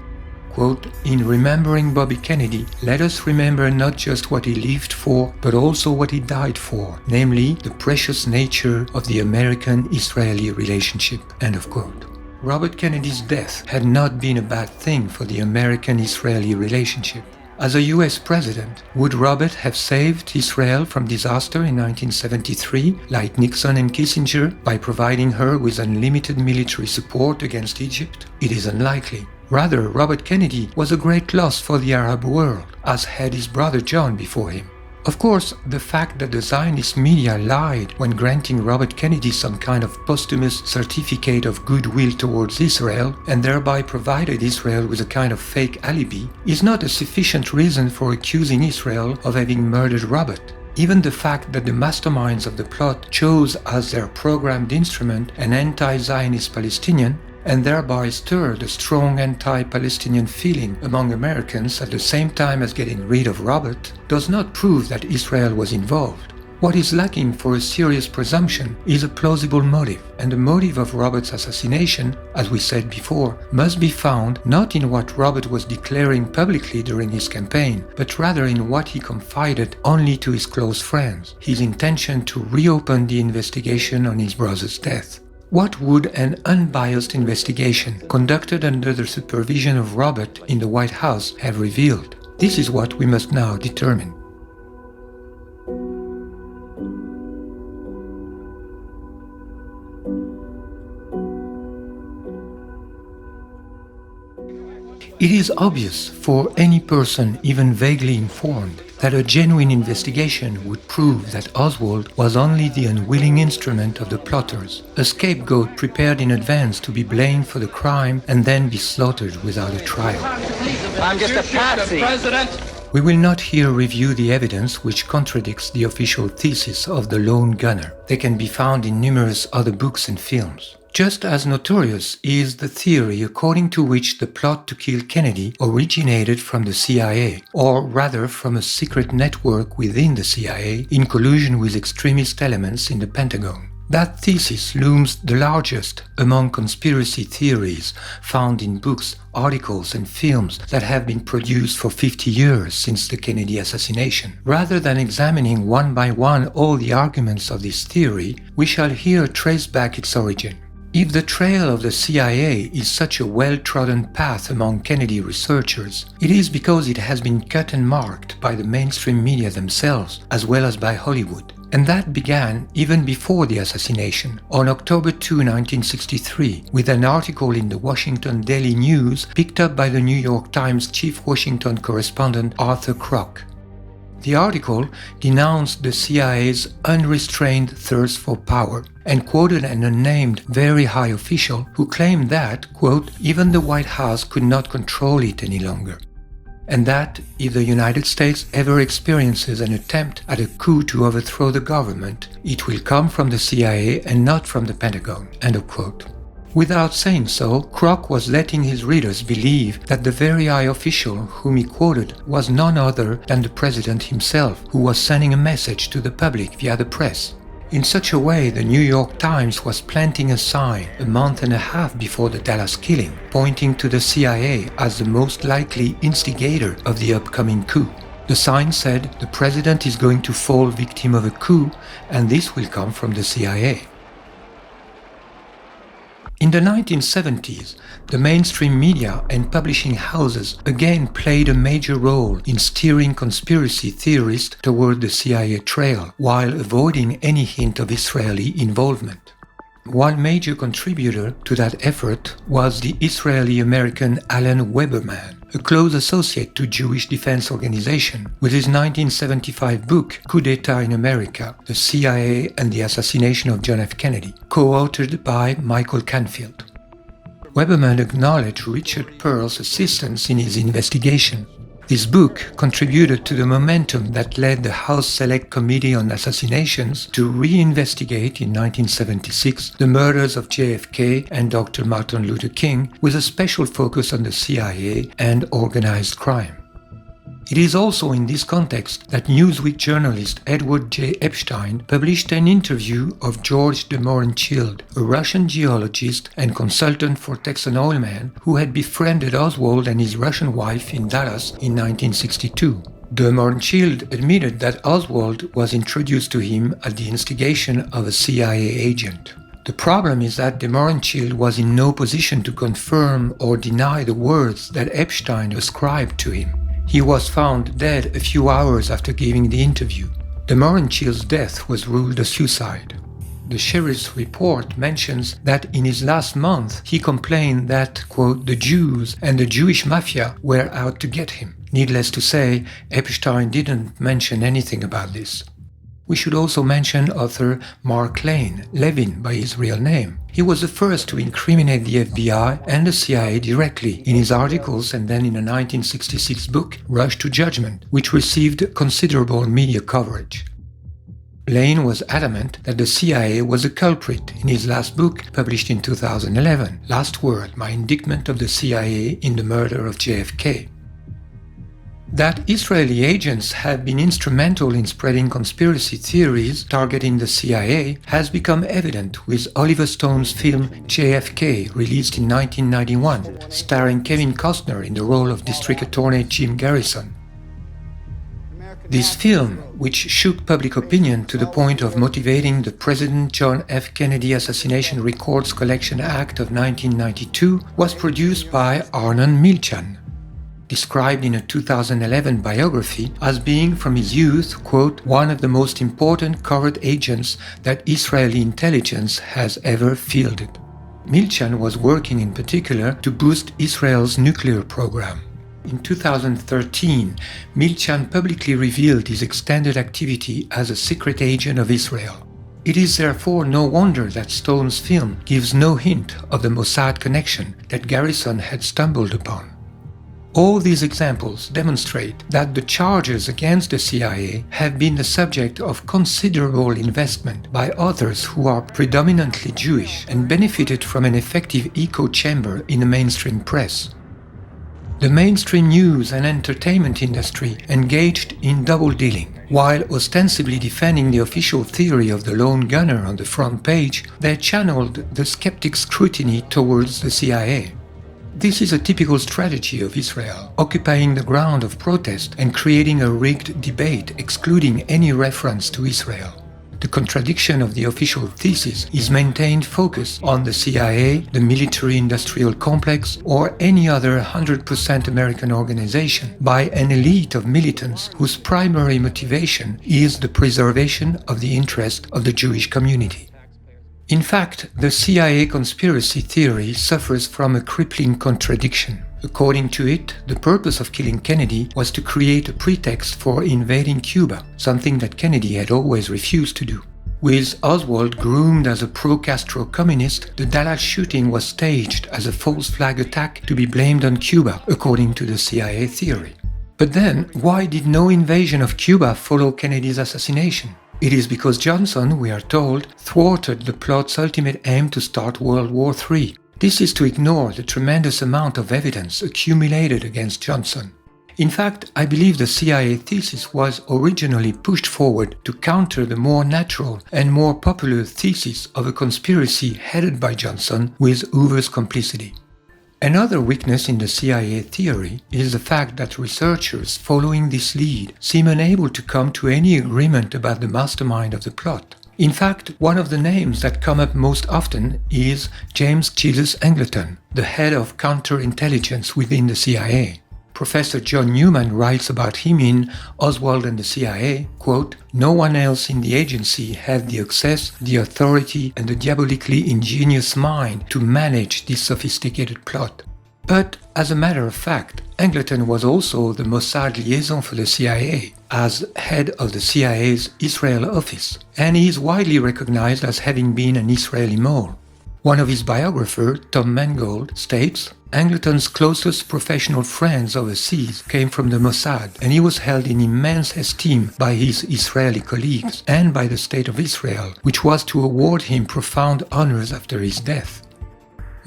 quote, in remembering Bobby Kennedy, let us remember not just what he lived for, but also what he died for, namely the precious nature of the American-Israeli relationship, end of quote. Robert Kennedy's death had not been a bad thing for the American-Israeli relationship. As a US president, would Robert have saved Israel from disaster in 1973, like Nixon and Kissinger, by providing her with unlimited military support against Egypt? It is unlikely. Rather, Robert Kennedy was a great loss for the Arab world, as had his brother John before him. Of course, the fact that the Zionist media lied when granting Robert Kennedy some kind of posthumous certificate of goodwill towards Israel and thereby provided Israel with a kind of fake alibi is not a sufficient reason for accusing Israel of having murdered Robert. Even the fact that the masterminds of the plot chose as their programmed instrument an anti-Zionist Palestinian and thereby stirred a strong anti-Palestinian feeling among Americans at the same time as getting rid of Robert, does not prove that Israel was involved. What is lacking for a serious presumption is a plausible motive, and the motive of Robert's assassination, as we said before, must be found not in what Robert was declaring publicly during his campaign, but rather in what he confided only to his close friends, his intention to reopen the investigation on his brother's death. What would an unbiased investigation conducted under the supervision of Robert in the White House have revealed? This is what we must now determine. It is obvious for any person even vaguely informed that a genuine investigation would prove that Oswald was only the unwilling instrument of the plotters, a scapegoat prepared in advance to be blamed for the crime and then be slaughtered without a trial. I'm just a patsy. We will not here review the evidence which contradicts the official thesis of the lone gunner. They can be found in numerous other books and films. Just as notorious is the theory according to which the plot to kill Kennedy originated from the CIA, or rather from a secret network within the CIA in collusion with extremist elements in the Pentagon. That thesis looms the largest among conspiracy theories found in books, articles, and films that have been produced for 50 years since the Kennedy assassination. Rather than examining one by one all the arguments of this theory, we shall here trace back its origin. If the trail of the CIA is such a well-trodden path among Kennedy researchers, it is because it has been cut and marked by the mainstream media themselves, as well as by Hollywood. And that began even before the assassination, on October 2, 1963, with an article in the Washington Daily News picked up by the New York Times chief Washington correspondent Arthur Kroc. The article denounced the CIA's unrestrained thirst for power and quoted an unnamed, very high official who claimed that, quote, even the White House could not control it any longer, and that if the United States ever experiences an attempt at a coup to overthrow the government, it will come from the CIA and not from the Pentagon, end of quote. Without saying so, Kroc was letting his readers believe that the very high official whom he quoted was none other than the president himself, who was sending a message to the public via the press. In such a way, the New York Times was planting a sign a month and a half before the Dallas killing, pointing to the CIA as the most likely instigator of the upcoming coup. The sign said, "The president is going to fall victim of a coup, and this will come from the CIA." In the 1970s, the mainstream media and publishing houses again played a major role in steering conspiracy theorists toward the CIA trail, while avoiding any hint of Israeli involvement. One major contributor to that effort was the Israeli-American Alan Weberman, a close associate to Jewish Defense Organization, with his 1975 book, Coup d'État in America, The CIA and the Assassination of John F. Kennedy, co-authored by Michael Canfield. Weberman acknowledged Richard Pearl's assistance in his investigation. This book contributed to the momentum that led the House Select Committee on Assassinations to reinvestigate in 1976 the murders of JFK and Dr. Martin Luther King, with a special focus on the CIA and organized crime. It is also in this context that Newsweek journalist Edward J. Epstein published an interview of George de Mohrenschildt, a Russian geologist and consultant for Texan oilmen who had befriended Oswald and his Russian wife in Dallas in 1962. De Mohrenschildt admitted that Oswald was introduced to him at the instigation of a CIA agent. The problem is that de Mohrenschildt was in no position to confirm or deny the words that Epstein ascribed to him. He was found dead a few hours after giving the interview. De Mohrenschildt's death was ruled a suicide. The sheriff's report mentions that in his last month he complained that, quote, the Jews and the Jewish mafia were out to get him. Needless to say, Epstein didn't mention anything about this. We should also mention author Mark Levin by his real name. He was the first to incriminate the FBI and the CIA directly in his articles and then in a 1966 book, Rush to Judgment, which received considerable media coverage. Lane was adamant that the CIA was a culprit in his last book, published in 2011, Last Word, My Indictment of the CIA in the Murder of JFK. That Israeli agents have been instrumental in spreading conspiracy theories targeting the CIA has become evident with Oliver Stone's film JFK, released in 1991, starring Kevin Costner in the role of District Attorney Jim Garrison. This film, which shook public opinion to the point of motivating the President John F. Kennedy Assassination Records Collection Act of 1992, was produced by Arnon Milchan, described in a 2011 biography as being from his youth, quote, one of the most important covert agents that Israeli intelligence has ever fielded. Milchan was working in particular to boost Israel's nuclear program. In 2013, Milchan publicly revealed his extended activity as a secret agent of Israel. It is therefore no wonder that Stone's film gives no hint of the Mossad connection that Garrison had stumbled upon. All these examples demonstrate that the charges against the CIA have been the subject of considerable investment by authors who are predominantly Jewish and benefited from an effective echo chamber in the mainstream press. The mainstream news and entertainment industry engaged in double-dealing. While ostensibly defending the official theory of the lone gunner on the front page, they channeled the skeptic's scrutiny towards the CIA. This is a typical strategy of Israel, occupying the ground of protest and creating a rigged debate excluding any reference to Israel. The contradiction of the official thesis is maintained focus on the CIA, the military-industrial complex, or any other 100% American organization by an elite of militants whose primary motivation is the preservation of the interest of the Jewish community. In fact, the CIA conspiracy theory suffers from a crippling contradiction. According to it, the purpose of killing Kennedy was to create a pretext for invading Cuba, something that Kennedy had always refused to do. With Oswald groomed as a pro-Castro communist, the Dallas shooting was staged as a false flag attack to be blamed on Cuba, according to the CIA theory. But then, why did no invasion of Cuba follow Kennedy's assassination? It is because Johnson, we are told, thwarted the plot's ultimate aim to start World War III. This is to ignore the tremendous amount of evidence accumulated against Johnson. In fact, I believe the CIA thesis was originally pushed forward to counter the more natural and more popular thesis of a conspiracy headed by Johnson with Hoover's complicity. Another weakness in the CIA theory is the fact that researchers following this lead seem unable to come to any agreement about the mastermind of the plot. In fact, one of the names that come up most often is James Jesus Angleton, the head of counterintelligence within the CIA. Professor John Newman writes about him in Oswald and the CIA, quote, "No one else in the agency had the access, the authority, and the diabolically ingenious mind to manage this sophisticated plot." But, as a matter of fact, Angleton was also the Mossad liaison for the CIA, as head of the CIA's Israel office, and he is widely recognized as having been an Israeli mole. One of his biographers, Tom Mangold, states, Angleton's closest professional friends overseas came from the Mossad, and he was held in immense esteem by his Israeli colleagues and by the State of Israel, which was to award him profound honors after his death.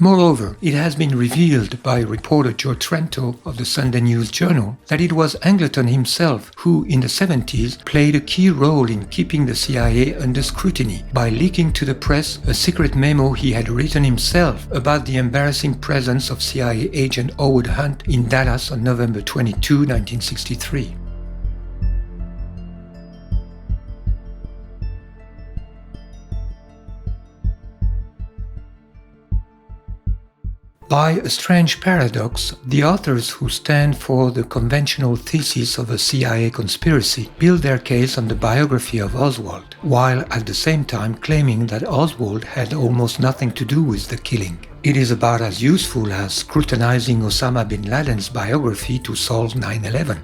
Moreover, it has been revealed by reporter Joe Trento of the Sunday News Journal that it was Angleton himself who, in the 70s, played a key role in keeping the CIA under scrutiny by leaking to the press a secret memo he had written himself about the embarrassing presence of CIA agent Howard Hunt in Dallas on November 22, 1963. By a strange paradox, the authors who stand for the conventional thesis of a CIA conspiracy build their case on the biography of Oswald, while at the same time claiming that Oswald had almost nothing to do with the killing. It is about as useful as scrutinizing Osama bin Laden's biography to solve 9/11.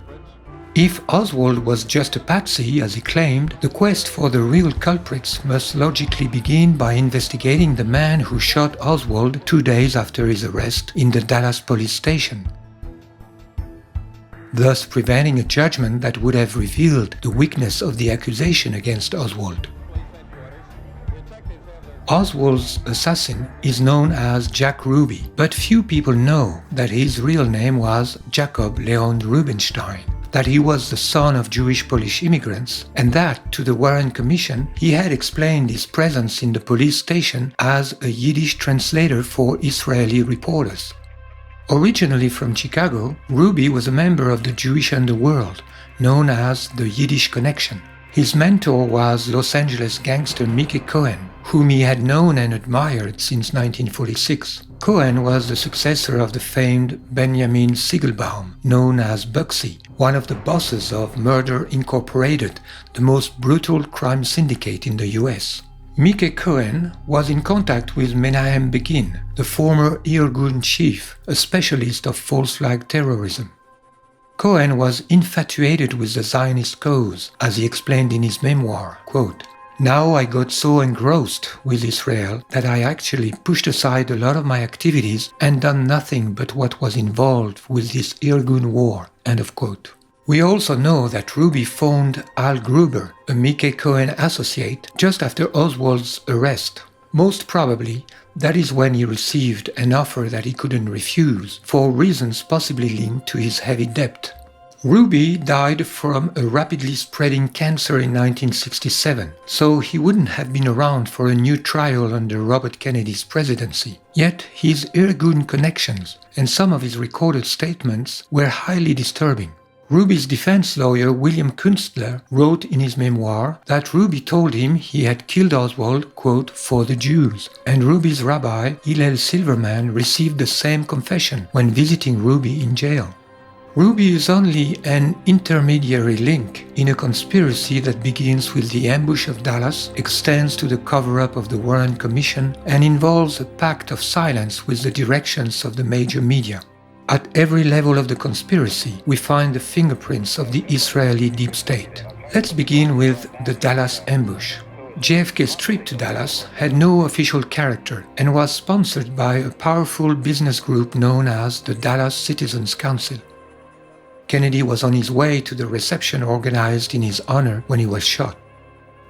If Oswald was just a patsy, as he claimed, the quest for the real culprits must logically begin by investigating the man who shot Oswald 2 days after his arrest in the Dallas police station, thus preventing a judgment that would have revealed the weakness of the accusation against Oswald. Oswald's assassin is known as Jack Ruby, but few people know that his real name was Jacob Leon Rubinstein, that he was the son of Jewish Polish immigrants, and that, to the Warren Commission, he had explained his presence in the police station as a Yiddish translator for Israeli reporters. Originally from Chicago, Ruby was a member of the Jewish underworld, known as the Yiddish Connection. His mentor was Los Angeles gangster Mickey Cohen, whom he had known and admired since 1946. Cohen was the successor of the famed Benjamin Siegelbaum, known as Bugsy, one of the bosses of Murder Incorporated, the most brutal crime syndicate in the US. Mickey Cohen was in contact with Menahem Begin, the former Irgun chief, a specialist of false flag terrorism. Cohen was infatuated with the Zionist cause, as he explained in his memoir, quote, Now I got so engrossed with Israel that I actually pushed aside a lot of my activities and done nothing but what was involved with this Irgun war." End of quote. We also know that Ruby phoned Al Gruber, a Mickey Cohen associate, just after Oswald's arrest. Most probably, that is when he received an offer that he couldn't refuse, for reasons possibly linked to his heavy debt. Ruby died from a rapidly spreading cancer in 1967, so he wouldn't have been around for a new trial under Robert Kennedy's presidency. Yet his Irgun connections and some of his recorded statements were highly disturbing. Ruby's defense lawyer William Kunstler wrote in his memoir that Ruby told him he had killed Oswald, quote, "for the Jews," and Ruby's rabbi Hillel Silverman received the same confession when visiting Ruby in jail. Ruby is only an intermediary link in a conspiracy that begins with the ambush of Dallas, extends to the cover-up of the Warren Commission, and involves a pact of silence with the directions of the major media. At every level of the conspiracy, we find the fingerprints of the Israeli deep state. Let's begin with the Dallas ambush. JFK's trip to Dallas had no official character and was sponsored by a powerful business group known as the Dallas Citizens Council. Kennedy was on his way to the reception organized in his honor when he was shot.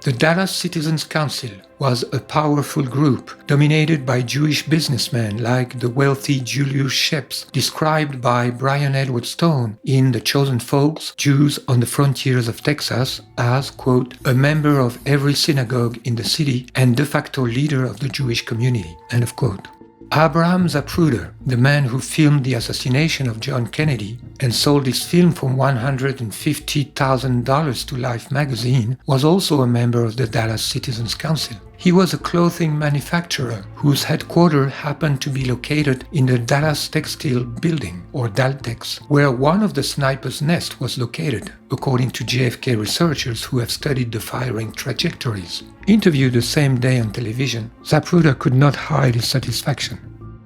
The Dallas Citizens Council was a powerful group dominated by Jewish businessmen like the wealthy Julius Shepps, described by Brian Edward Stone in The Chosen Folks, Jews on the Frontiers of Texas as, quote, "a member of every synagogue in the city and de facto leader of the Jewish community," end of quote. Abraham Zapruder, the man who filmed the assassination of John Kennedy and sold his film for $150,000 to Life magazine, was also a member of the Dallas Citizens Council. He was a clothing manufacturer whose headquarters happened to be located in the Dallas Textile Building, or Daltex, where one of the snipers' nests was located, according to JFK researchers who have studied the firing trajectories. Interviewed the same day on television, Zapruder could not hide his satisfaction.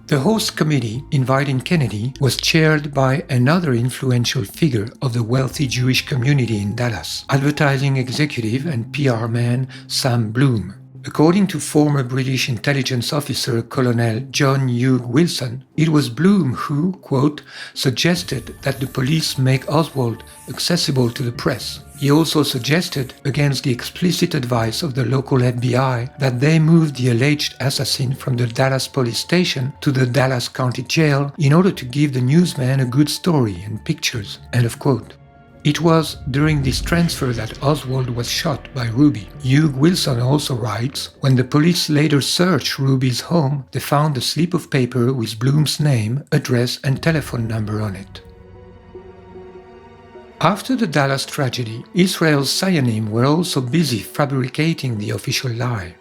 The host committee inviting Kennedy was chaired by another influential figure of the wealthy Jewish community in Dallas, advertising executive and PR man Sam Bloom. According to former British intelligence officer Colonel John Hugh Wilson, it was Bloom who, quote, "suggested that the police make Oswald accessible to the press." He also suggested, against the explicit advice of the local FBI, that they move the alleged assassin from the Dallas police station to the Dallas County Jail in order to give the newsman a good story and pictures, end of quote. It was during this transfer that Oswald was shot by Ruby. Hugh Wilson also writes, when the police later searched Ruby's home, they found a slip of paper with Bloom's name, address and telephone number on it. After the Dallas tragedy, Israel's Zionim were also busy fabricating the official lie.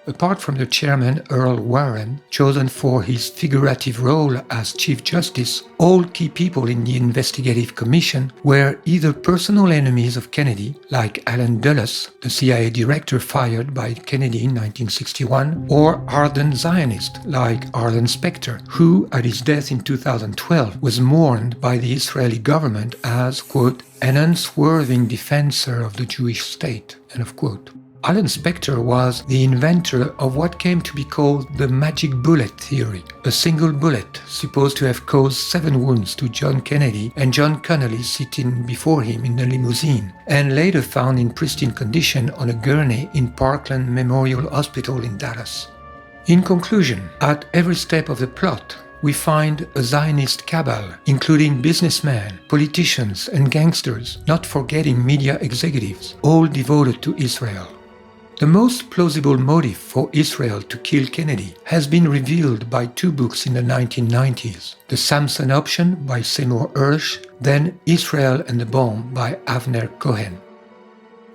Apart from the chairman Earl Warren, chosen for his figurative role as Chief Justice, all key people in the investigative commission were either personal enemies of Kennedy, like Allen Dulles, the CIA director fired by Kennedy in 1961, or ardent Zionists, like Arlen Specter, who, at his death in 2012, was mourned by the Israeli government as, quote, "an unswerving defender of the Jewish state," end of quote. Alan Specter was the inventor of what came to be called the magic bullet theory, a single bullet supposed to have caused 7 wounds to John Kennedy and John Connolly sitting before him in the limousine, and later found in pristine condition on a gurney in Parkland Memorial Hospital in Dallas. In conclusion, at every step of the plot, we find a Zionist cabal, including businessmen, politicians, and gangsters, not forgetting media executives, all devoted to Israel. The most plausible motive for Israel to kill Kennedy has been revealed by 2 books in the 1990s, The Samson Option by Seymour Hersh, then Israel and the Bomb by Avner Cohen.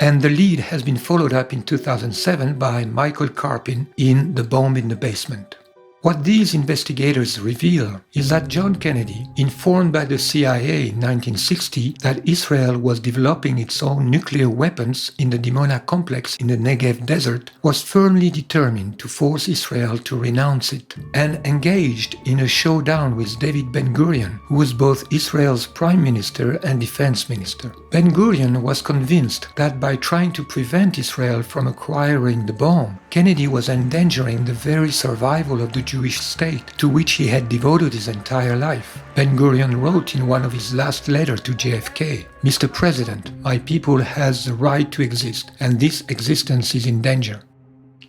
And the lead has been followed up in 2007 by Michael Karpin in The Bomb in the Basement. What these investigators reveal is that John Kennedy, informed by the CIA in 1960 that Israel was developing its own nuclear weapons in the Dimona complex in the Negev desert, was firmly determined to force Israel to renounce it, and engaged in a showdown with David Ben-Gurion, who was both Israel's prime minister and defense minister. Ben-Gurion was convinced that by trying to prevent Israel from acquiring the bomb, Kennedy was endangering the very survival of the Jewish state, to which he had devoted his entire life. Ben-Gurion wrote in one of his last letters to JFK, "Mr. President, my people has the right to exist, and this existence is in danger."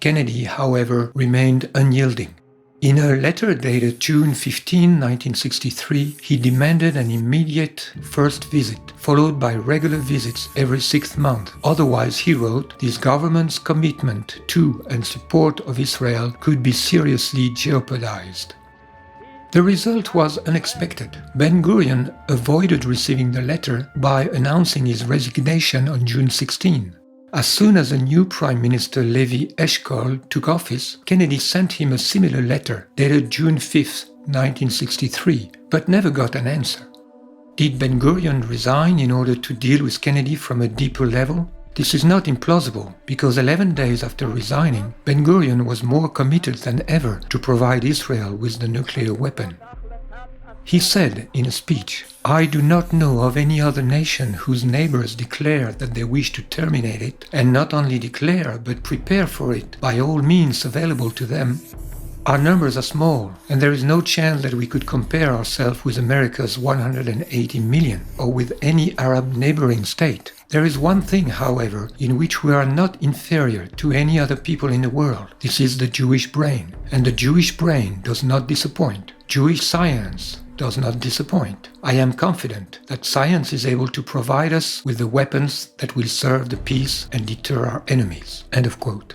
Kennedy, however, remained unyielding. In a letter dated June 15, 1963, he demanded an immediate first visit, followed by regular visits every 6th month. Otherwise, he wrote, this government's commitment to and support of Israel could be seriously jeopardized. The result was unexpected. Ben-Gurion avoided receiving the letter by announcing his resignation on June 16. As soon as a new Prime Minister Levi Eshkol took office, Kennedy sent him a similar letter dated June 5, 1963, but never got an answer. Did Ben-Gurion resign in order to deal with Kennedy from a deeper level? This is not implausible, because 11 days after resigning, Ben-Gurion was more committed than ever to provide Israel with the nuclear weapon. He said in a speech, "I do not know of any other nation whose neighbors declare that they wish to terminate it, and not only declare, but prepare for it by all means available to them. Our numbers are small, and there is no chance that we could compare ourselves with America's 180 million, or with any Arab neighboring state. There is one thing, however, in which we are not inferior to any other people in the world. This is the Jewish brain, and the Jewish brain does not disappoint. Jewish science does not disappoint. I am confident that science is able to provide us with the weapons that will serve the peace and deter our enemies." End of quote.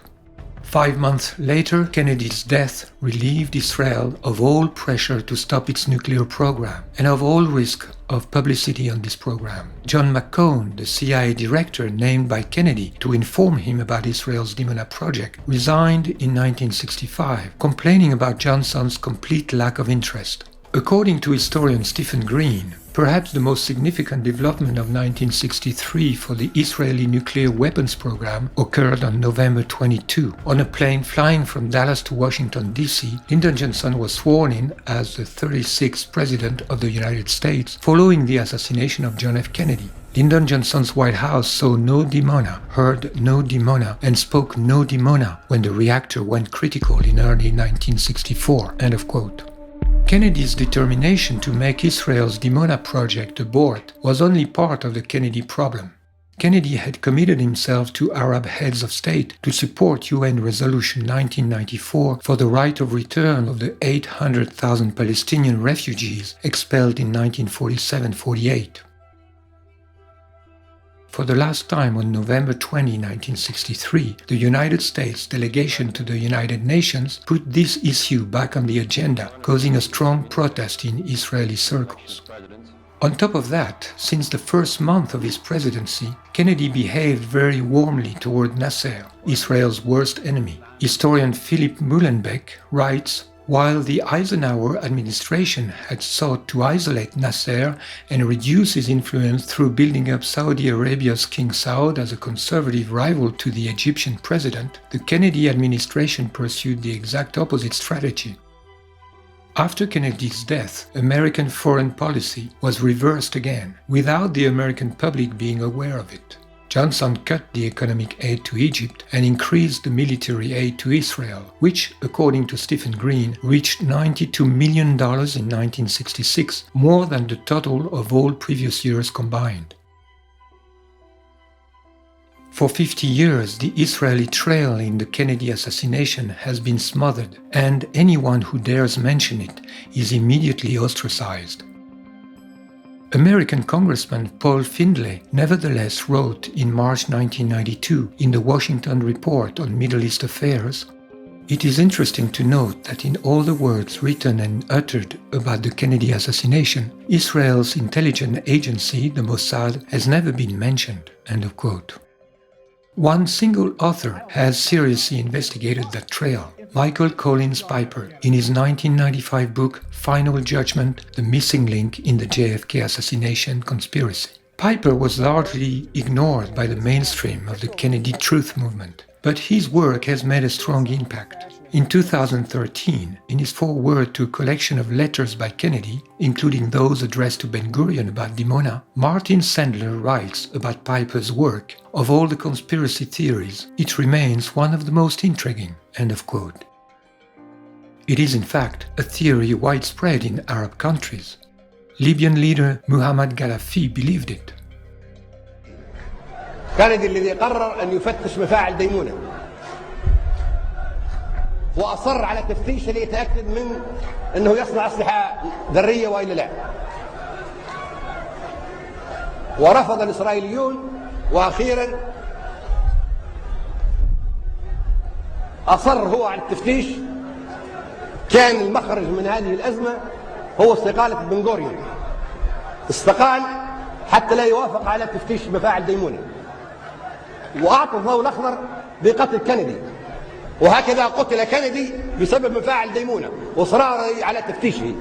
5 months later, Kennedy's death relieved Israel of all pressure to stop its nuclear program and of all risk of publicity on this program. John McCone, the CIA director named by Kennedy to inform him about Israel's Dimona project, resigned in 1965, complaining about Johnson's complete lack of interest. According to historian Stephen Green, perhaps the most significant development of 1963 for the Israeli nuclear weapons program occurred on November 22. On a plane flying from Dallas to Washington, D.C., Lyndon Johnson was sworn in as the 36th President of the United States following the assassination of John F. Kennedy. Lyndon Johnson's White House saw no Dimona, heard no Dimona, and spoke no Dimona when the reactor went critical in early 1964. End of quote. Kennedy's determination to make Israel's Dimona project abort was only part of the Kennedy problem. Kennedy had committed himself to Arab heads of state to support UN Resolution 1994 for the right of return of the 800,000 Palestinian refugees expelled in 1947-48. For the last time on November 20, 1963, the United States delegation to the United Nations put this issue back on the agenda, causing a strong protest in Israeli circles. On top of that, since the first month of his presidency, Kennedy behaved very warmly toward Nasser, Israel's worst enemy. Historian Philip Muhlenbeck writes, "While the Eisenhower administration had sought to isolate Nasser and reduce his influence through building up Saudi Arabia's King Saud as a conservative rival to the Egyptian president, the Kennedy administration pursued the exact opposite strategy. After Kennedy's death, American foreign policy was reversed again, without the American public being aware of it. Johnson cut the economic aid to Egypt and increased the military aid to Israel, which, according to Stephen Green, reached $92 million in 1966, more than the total of all previous years combined. For 50 years, the Israeli trail in the Kennedy assassination has been smothered, and anyone who dares mention it is immediately ostracized. American Congressman Paul Findlay nevertheless wrote in March 1992 in the Washington Report on Middle East Affairs, "It is interesting to note that in all the words written and uttered about the Kennedy assassination, Israel's intelligence agency, the Mossad, has never been mentioned." End of quote. One single author has seriously investigated that trail, Michael Collins Piper, in his 1995 book Final Judgment, The Missing Link in the JFK Assassination Conspiracy. Piper was largely ignored by the mainstream of the Kennedy Truth Movement, but his work has made a strong impact. In 2013, in his foreword to a collection of letters by Kennedy, including those addressed to Ben-Gurion about Dimona, Martin Sandler writes about Piper's work, "Of all the conspiracy theories, it remains one of the most intriguing." End of quote. It is in fact a theory widespread in Arab countries. Libyan leader Muhammad Gaddafi believed it. كينيدي الذي قرر أن يفتش مفاعل ديمونة وأصر على تفتيشه ليتأكد من أنه يصنع أسلحة ذرية وإلا لا، ورفض الإسرائيليون، وأخيرا أصر هو على التفتيش. كان المخرج من هذه الأزمة هو استقالة بن-غوريون، استقال حتى لا يوافق على تفتيش مفاعل ديمونة، وأعطى الضوء الأخضر بقتل كينيدي، وهكذا قتل كينيدي بسبب مفاعل ديمونة وإصراره على تفتيشه.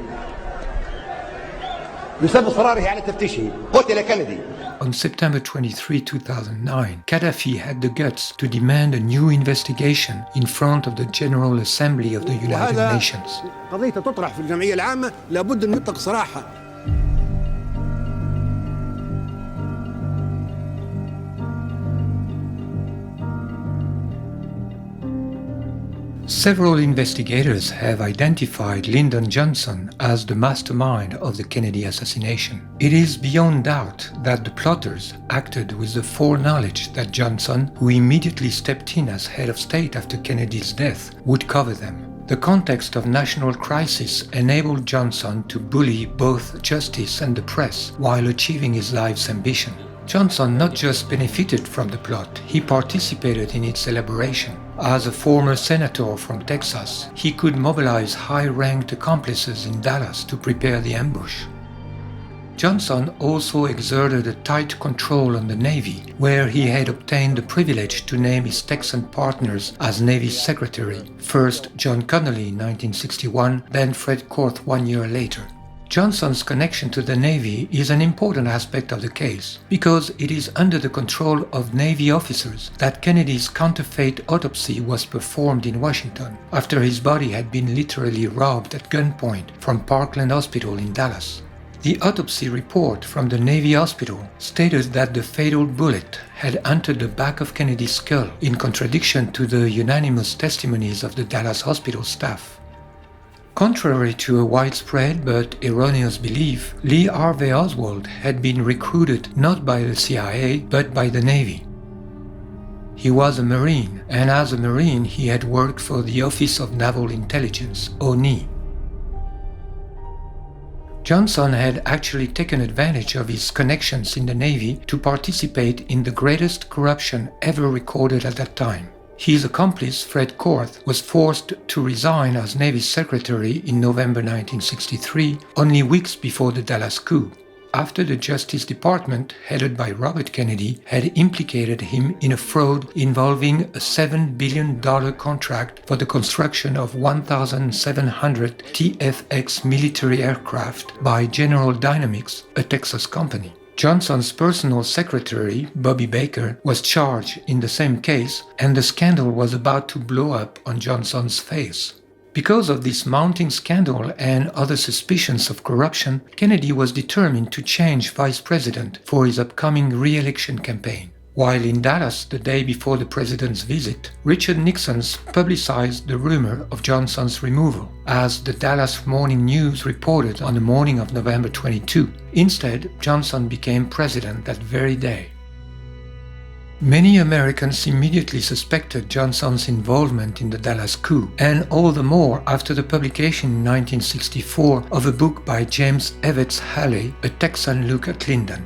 بسبب إصراره على تفتيشه قتل كينيدي. On September 23, 2009, Gaddafi had the guts to demand a new investigation in front of the General Assembly of the United Nations. قضية تطرح في الجمعية العامة لابد أن نطلق صراحة. Several investigators have identified Lyndon Johnson as the mastermind of the Kennedy assassination. It is beyond doubt that the plotters acted with the foreknowledge that Johnson, who immediately stepped in as head of state after Kennedy's death, would cover them. The context of national crisis enabled Johnson to bully both justice and the press while achieving his life's ambition. Johnson not just benefited from the plot, he participated in its elaboration. As a former senator from Texas, he could mobilize high-ranked accomplices in Dallas to prepare the ambush. Johnson also exerted a tight control on the Navy, where he had obtained the privilege to name his Texan partners as Navy Secretary, first John Connolly in 1961, then Fred Korth 1 year later. Johnson's connection to the Navy is an important aspect of the case, because it is under the control of Navy officers that Kennedy's counterfeit autopsy was performed in Washington, after his body had been literally robbed at gunpoint from Parkland Hospital in Dallas. The autopsy report from the Navy hospital stated that the fatal bullet had entered the back of Kennedy's skull, in contradiction to the unanimous testimonies of the Dallas hospital staff. Contrary to a widespread but erroneous belief, Lee Harvey Oswald had been recruited not by the CIA but by the Navy. He was a Marine, and as a Marine he had worked for the Office of Naval Intelligence, ONI. Johnson had actually taken advantage of his connections in the Navy to participate in the greatest corruption ever recorded at that time. His accomplice, Fred Korth, was forced to resign as Navy Secretary in November 1963, only weeks before the Dallas coup, after the Justice Department, headed by Robert Kennedy, had implicated him in a fraud involving a $7 billion contract for the construction of 1,700 TFX military aircraft by General Dynamics, a Texas company. Johnson's personal secretary, Bobby Baker, was charged in the same case, and the scandal was about to blow up on Johnson's face. Because of this mounting scandal and other suspicions of corruption, Kennedy was determined to change vice president for his upcoming re-election campaign. While in Dallas the day before the president's visit, Richard Nixon publicized the rumor of Johnson's removal, as the Dallas Morning News reported on the morning of November 22. Instead, Johnson became president that very day. Many Americans immediately suspected Johnson's involvement in the Dallas coup, and all the more after the publication in 1964 of a book by James Evetts Haley, A Texan Look at Lyndon,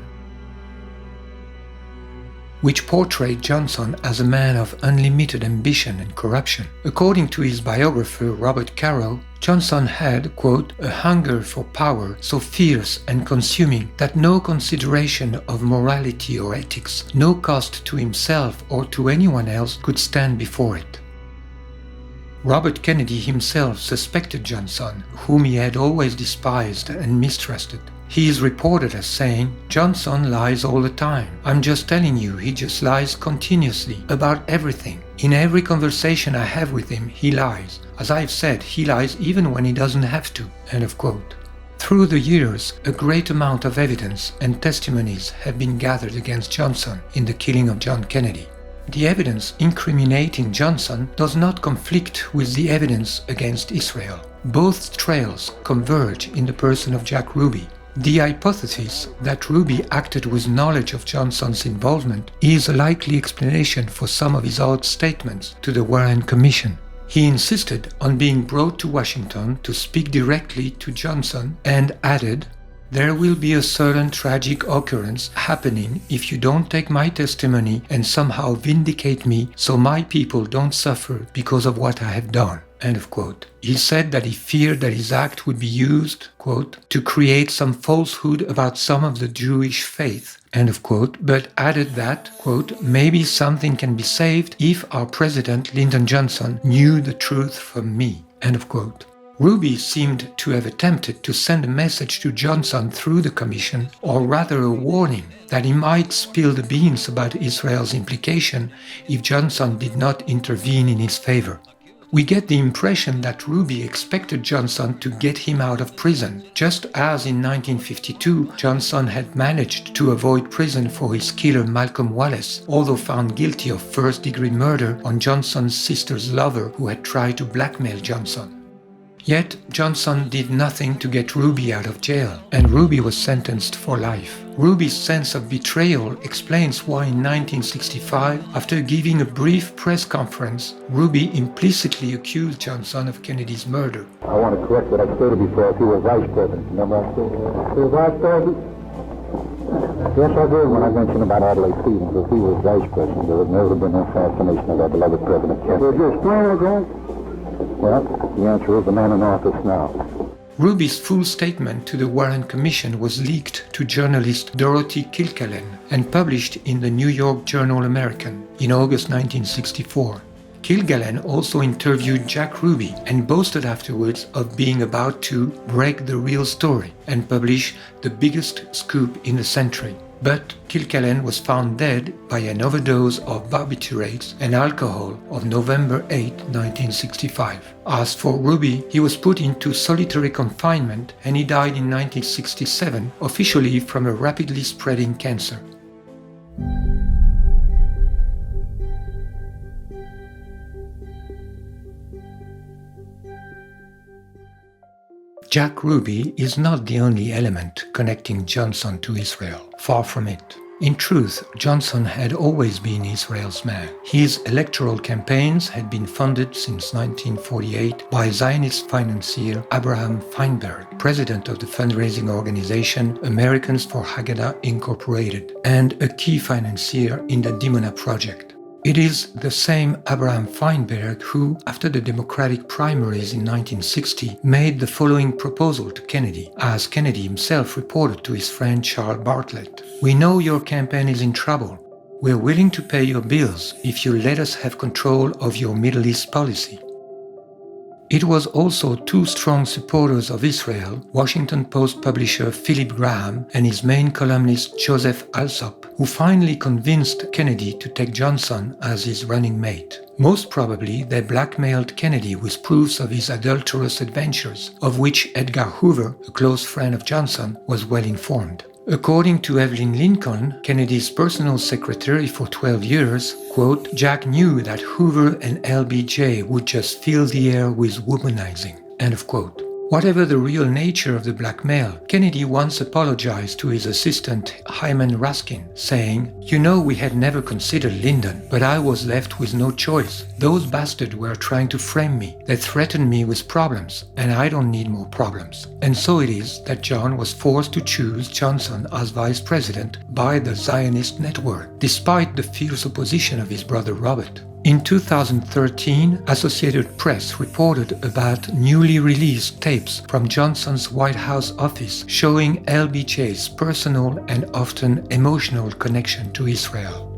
which portrayed Johnson as a man of unlimited ambition and corruption. According to his biographer Robert Carroll, Johnson had, quote, a hunger for power so fierce and consuming that no consideration of morality or ethics, no cost to himself or to anyone else could stand before it. Robert Kennedy himself suspected Johnson, whom he had always despised and mistrusted. He is reported as saying, "Johnson lies all the time. I'm just telling you, he just lies continuously about everything. In every conversation I have with him, he lies. As I've said, he lies even when he doesn't have to." End of quote. Through the years, a great amount of evidence and testimonies have been gathered against Johnson in the killing of John Kennedy. The evidence incriminating Johnson does not conflict with the evidence against Israel. Both trails converge in the person of Jack Ruby. The hypothesis that Ruby acted with knowledge of Johnson's involvement is a likely explanation for some of his odd statements to the Warren Commission. He insisted on being brought to Washington to speak directly to Johnson and added, "There will be a certain tragic occurrence happening if you don't take my testimony and somehow vindicate me so my people don't suffer because of what I have done." End of quote. He said that he feared that his act would be used, quote, to create some falsehood about some of the Jewish faith, end of quote, but added that, quote, "maybe something can be saved if our president, Lyndon Johnson, knew the truth from me," end of quote. Ruby seemed to have attempted to send a message to Johnson through the commission, or rather a warning that he might spill the beans about Israel's implication if Johnson did not intervene in his favor. We get the impression that Ruby expected Johnson to get him out of prison, just as in 1952 Johnson had managed to avoid prison for his killer Malcolm Wallace, although found guilty of first-degree murder on Johnson's sister's lover who had tried to blackmail Johnson. Yet Johnson did nothing to get Ruby out of jail, and Ruby was sentenced for life. Ruby's sense of betrayal explains why in 1965, after giving a brief press conference, Ruby implicitly accused Johnson of Kennedy's murder. I want to correct what I stated before. He was vice president. Remember I said he was vice president? Yes, I did when I mentioned about Adelaide Stevens. If he was vice president, there would never have been an assassination of our beloved President Kennedy. Would you explain again? Well, the answer is the man in office now. Ruby's full statement to the Warren Commission was leaked to journalist Dorothy Kilgallen and published in the New York Journal American in August 1964. Kilgallen also interviewed Jack Ruby and boasted afterwards of being about to break the real story and publish the biggest scoop in the century. But Kilgallen was found dead by an overdose of barbiturates and alcohol on November 8, 1965. As for Ruby, he was put into solitary confinement and he died in 1967, officially from a rapidly spreading cancer. Jack Ruby is not the only element connecting Johnson to Israel. Far from it. In truth, Johnson had always been Israel's man. His electoral campaigns had been funded since 1948 by Zionist financier Abraham Feinberg, president of the fundraising organization Americans for Haggadah Incorporated, and a key financier in the Dimona project. It is the same Abraham Feinberg who, after the Democratic primaries in 1960, made the following proposal to Kennedy, as Kennedy himself reported to his friend Charles Bartlett. "We know your campaign is in trouble. We're willing to pay your bills if you let us have control of your Middle East policy." It was also two strong supporters of Israel, Washington Post publisher Philip Graham and his main columnist Joseph Alsop, who finally convinced Kennedy to take Johnson as his running mate. Most probably, they blackmailed Kennedy with proofs of his adulterous adventures, of which Edgar Hoover, a close friend of Johnson, was well informed. According to Evelyn Lincoln, Kennedy's personal secretary for 12 years, quote, "Jack knew that Hoover and LBJ would just fill the air with womanizing," end of quote. Whatever the real nature of the blackmail, Kennedy once apologized to his assistant Hyman Raskin, saying, "You know, we had never considered Lyndon, but I was left with no choice. Those bastards were trying to frame me. They threatened me with problems, and I don't need more problems." And so it is that John was forced to choose Johnson as vice president by the Zionist network, despite the fierce opposition of his brother Robert. In 2013, Associated Press reported about newly released tapes from Johnson's White House office showing LBJ's personal and often emotional connection to Israel.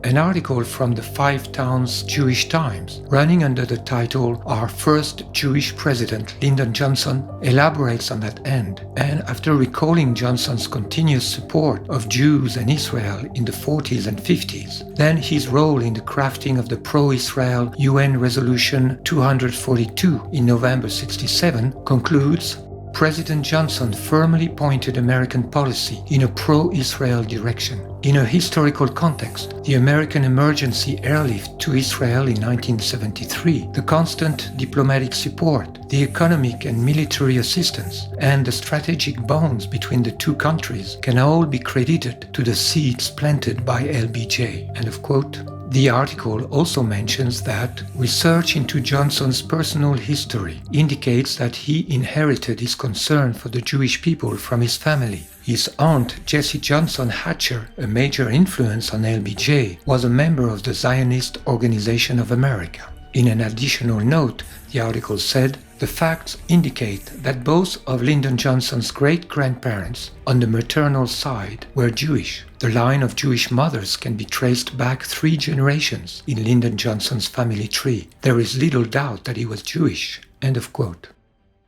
An article from the Five Towns Jewish Times, running under the title Our First Jewish President, Lyndon Johnson, elaborates on that end, and after recalling Johnson's continuous support of Jews and Israel in the 40s and 50s, then his role in the crafting of the pro-Israel UN Resolution 242 in November 67, concludes, President Johnson firmly pointed American policy in a pro-Israel direction. In a historical context, the American emergency airlift to Israel in 1973, the constant diplomatic support, the economic and military assistance, and the strategic bonds between the two countries can all be credited to the seeds planted by LBJ. End of quote. The article also mentions that research into Johnson's personal history indicates that he inherited his concern for the Jewish people from his family. His aunt, Jessie Johnson Hatcher, a major influence on LBJ, was a member of the Zionist Organization of America. In an additional note, the article said, the facts indicate that both of Lyndon Johnson's great-grandparents on the maternal side were Jewish. The line of Jewish mothers can be traced back 3 generations in Lyndon Johnson's family tree. There is little doubt that he was Jewish. End of quote.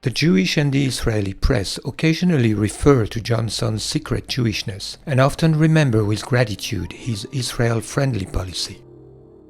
The Jewish and the Israeli press occasionally refer to Johnson's secret Jewishness and often remember with gratitude his Israel-friendly policy.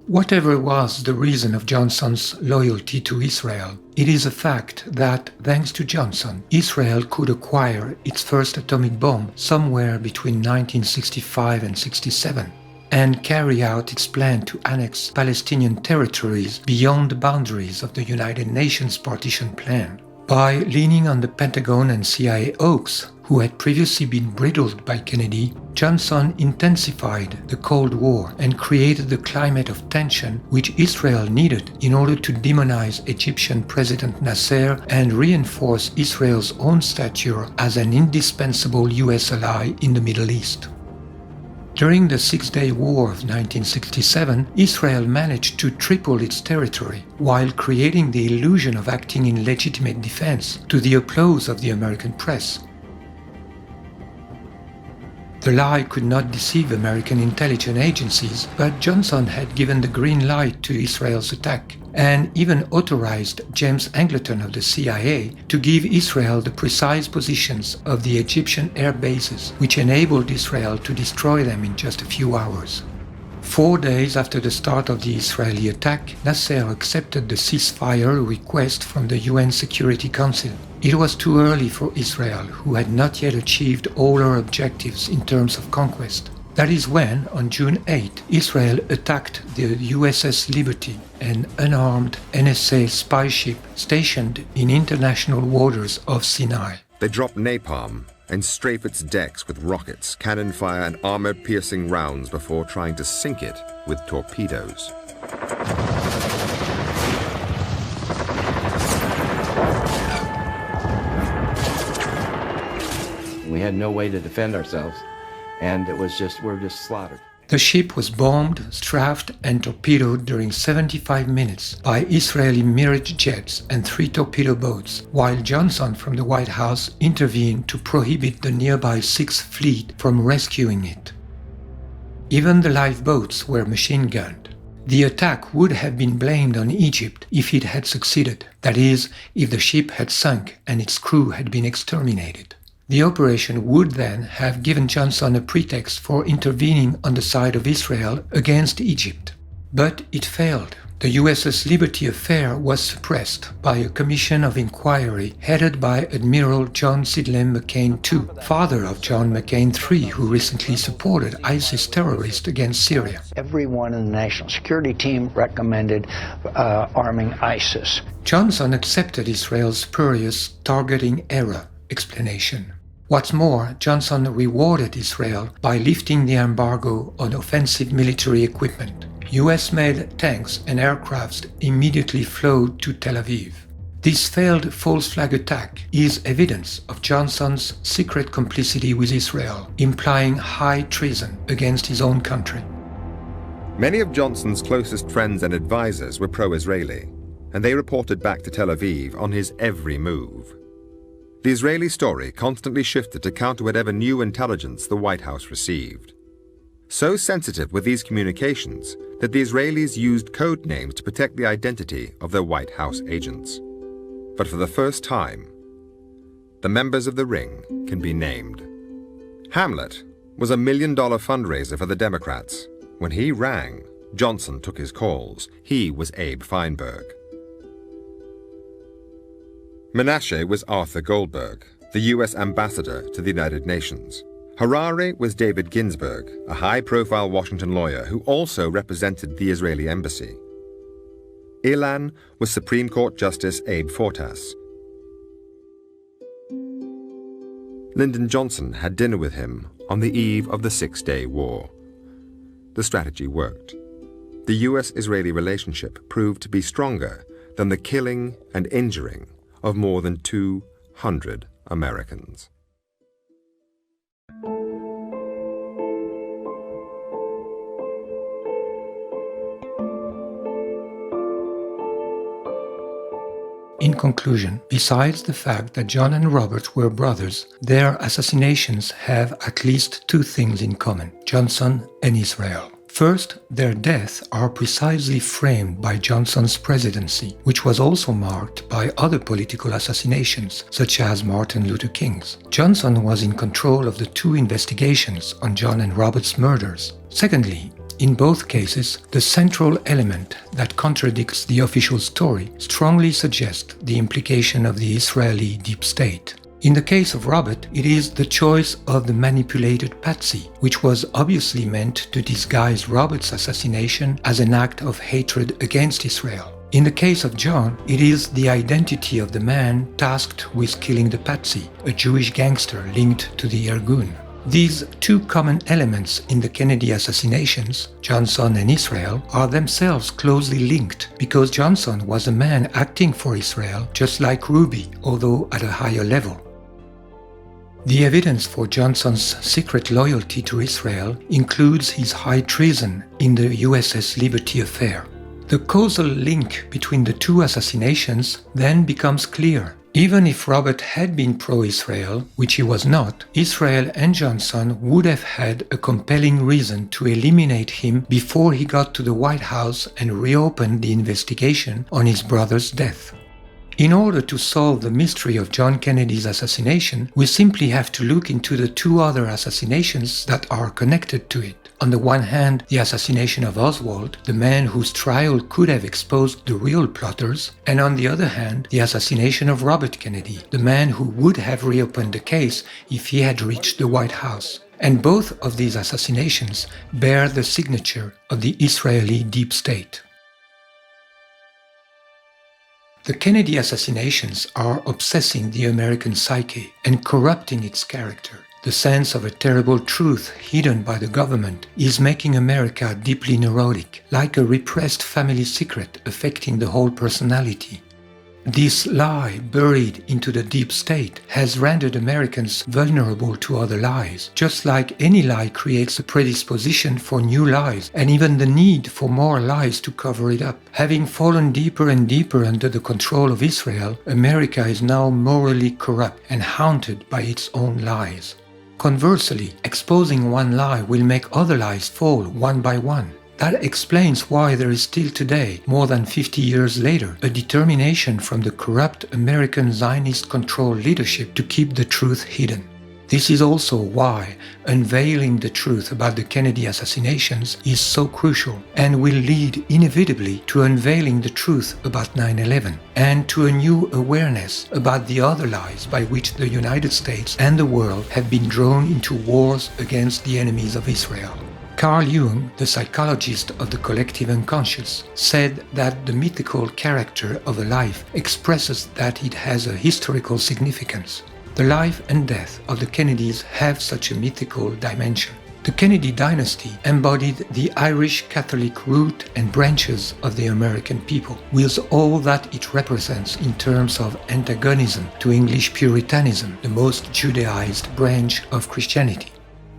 Whatever was the reason of Johnson's loyalty to Israel, it is a fact that, thanks to Johnson, Israel could acquire its first atomic bomb somewhere between 1965 and 67, and carry out its plan to annex Palestinian territories beyond the boundaries of the United Nations partition plan. By leaning on the Pentagon and CIA hawks, who had previously been bridled by Kennedy, Johnson intensified the Cold War and created the climate of tension which Israel needed in order to demonize Egyptian President Nasser and reinforce Israel's own stature as an indispensable US ally in the Middle East. During the Six-Day War of 1967, Israel managed to triple its territory while creating the illusion of acting in legitimate defense to the applause of the American press. The lie could not deceive American intelligence agencies, but Johnson had given the green light to Israel's attack, and even authorized James Angleton of the CIA to give Israel the precise positions of the Egyptian air bases, which enabled Israel to destroy them in just a few hours. 4 days after the start of the Israeli attack, Nasser accepted the ceasefire request from the UN Security Council. It was too early for Israel, who had not yet achieved all her objectives in terms of conquest. That is when, on June 8, Israel attacked the USS Liberty, an unarmed NSA spy ship stationed in international waters of Sinai. They drop napalm and strafe its decks with rockets, cannon fire, and armor-piercing rounds before trying to sink it with torpedoes. We had no way to defend ourselves, and we're just slaughtered. The ship was bombed, strafed, and torpedoed during 75 minutes by Israeli Mirage jets and 3 torpedo boats, while Johnson from the White House intervened to prohibit the nearby 6th Fleet from rescuing it. Even the lifeboats were machine-gunned. The attack would have been blamed on Egypt if it had succeeded, that is, if the ship had sunk and its crew had been exterminated. The operation would then have given Johnson a pretext for intervening on the side of Israel against Egypt. But it failed. The USS Liberty affair was suppressed by a commission of inquiry headed by Admiral John Sidney McCain II, father of John McCain III, who recently supported ISIS terrorists against Syria. Everyone in the national security team recommended arming ISIS. Johnson accepted Israel's spurious targeting error explanation. What's more, Johnson rewarded Israel by lifting the embargo on offensive military equipment. US-made tanks and aircrafts immediately flowed to Tel Aviv. This failed false flag attack is evidence of Johnson's secret complicity with Israel, implying high treason against his own country. Many of Johnson's closest friends and advisors were pro-Israeli, and they reported back to Tel Aviv on his every move. The Israeli story constantly shifted to counter whatever new intelligence the White House received. So sensitive were these communications that the Israelis used code names to protect the identity of their White House agents. But for the first time, the members of the ring can be named. Hamlet was $1 million fundraiser for the Democrats. When he rang, Johnson took his calls. He was Abe Feinberg. Menashe was Arthur Goldberg, the U.S. ambassador to the United Nations. Harare was David Ginsburg, a high-profile Washington lawyer who also represented the Israeli embassy. Ilan was Supreme Court Justice Abe Fortas. Lyndon Johnson had dinner with him on the eve of the Six-Day War. The strategy worked. The U.S.-Israeli relationship proved to be stronger than the killing and injuring of more than 200 Americans. In conclusion, besides the fact that John and Robert were brothers, their assassinations have at least two things in common: Johnson and Israel. First, their deaths are precisely framed by Johnson's presidency, which was also marked by other political assassinations, such as Martin Luther King's. Johnson was in control of the two investigations on John and Robert's murders. Secondly, in both cases, the central element that contradicts the official story strongly suggests the implication of the Israeli deep state. In the case of Robert, it is the choice of the manipulated patsy, which was obviously meant to disguise Robert's assassination as an act of hatred against Israel. In the case of John, it is the identity of the man tasked with killing the patsy, a Jewish gangster linked to the Irgun. These two common elements in the Kennedy assassinations, Johnson and Israel, are themselves closely linked because Johnson was a man acting for Israel just like Ruby, although at a higher level. The evidence for Johnson's secret loyalty to Israel includes his high treason in the USS Liberty affair. The causal link between the two assassinations then becomes clear. Even if Robert had been pro-Israel, which he was not, Israel and Johnson would have had a compelling reason to eliminate him before he got to the White House and reopened the investigation on his brother's death. In order to solve the mystery of John Kennedy's assassination, we simply have to look into the two other assassinations that are connected to it. On the one hand, the assassination of Oswald, the man whose trial could have exposed the real plotters, and on the other hand, the assassination of Robert Kennedy, the man who would have reopened the case if he had reached the White House. And both of these assassinations bear the signature of the Israeli deep state. The Kennedy assassinations are obsessing the American psyche and corrupting its character. The sense of a terrible truth hidden by the government is making America deeply neurotic, like a repressed family secret affecting the whole personality. This lie, buried into the deep state, has rendered Americans vulnerable to other lies, just like any lie creates a predisposition for new lies and even the need for more lies to cover it up. Having fallen deeper and deeper under the control of Israel, America is now morally corrupt and haunted by its own lies. Conversely, exposing one lie will make other lies fall one by one. That explains why there is still today, more than 50 years later, a determination from the corrupt American Zionist-controlled leadership to keep the truth hidden. This is also why unveiling the truth about the Kennedy assassinations is so crucial and will lead inevitably to unveiling the truth about 9/11 and to a new awareness about the other lies by which the United States and the world have been drawn into wars against the enemies of Israel. Carl Jung, the psychologist of the collective unconscious, said that the mythical character of a life expresses that it has a historical significance. The life and death of the Kennedys have such a mythical dimension. The Kennedy dynasty embodied the Irish Catholic root and branches of the American people, with all that it represents in terms of antagonism to English Puritanism, the most Judaized branch of Christianity.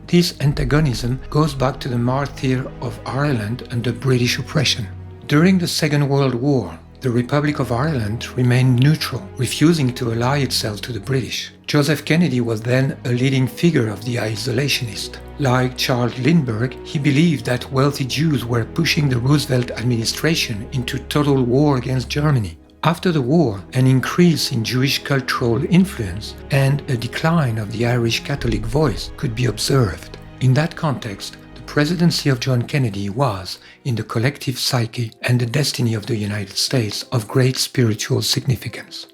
This antagonism goes back to the martyr of Ireland under British oppression. During the Second World War, the Republic of Ireland remained neutral, refusing to ally itself to the British. Joseph Kennedy was then a leading figure of the isolationist. Like Charles Lindbergh, he believed that wealthy Jews were pushing the Roosevelt administration into total war against Germany. After the war, an increase in Jewish cultural influence and a decline of the Irish Catholic voice could be observed. In that context, the presidency of John Kennedy was, in the collective psyche and the destiny of the United States, of great spiritual significance.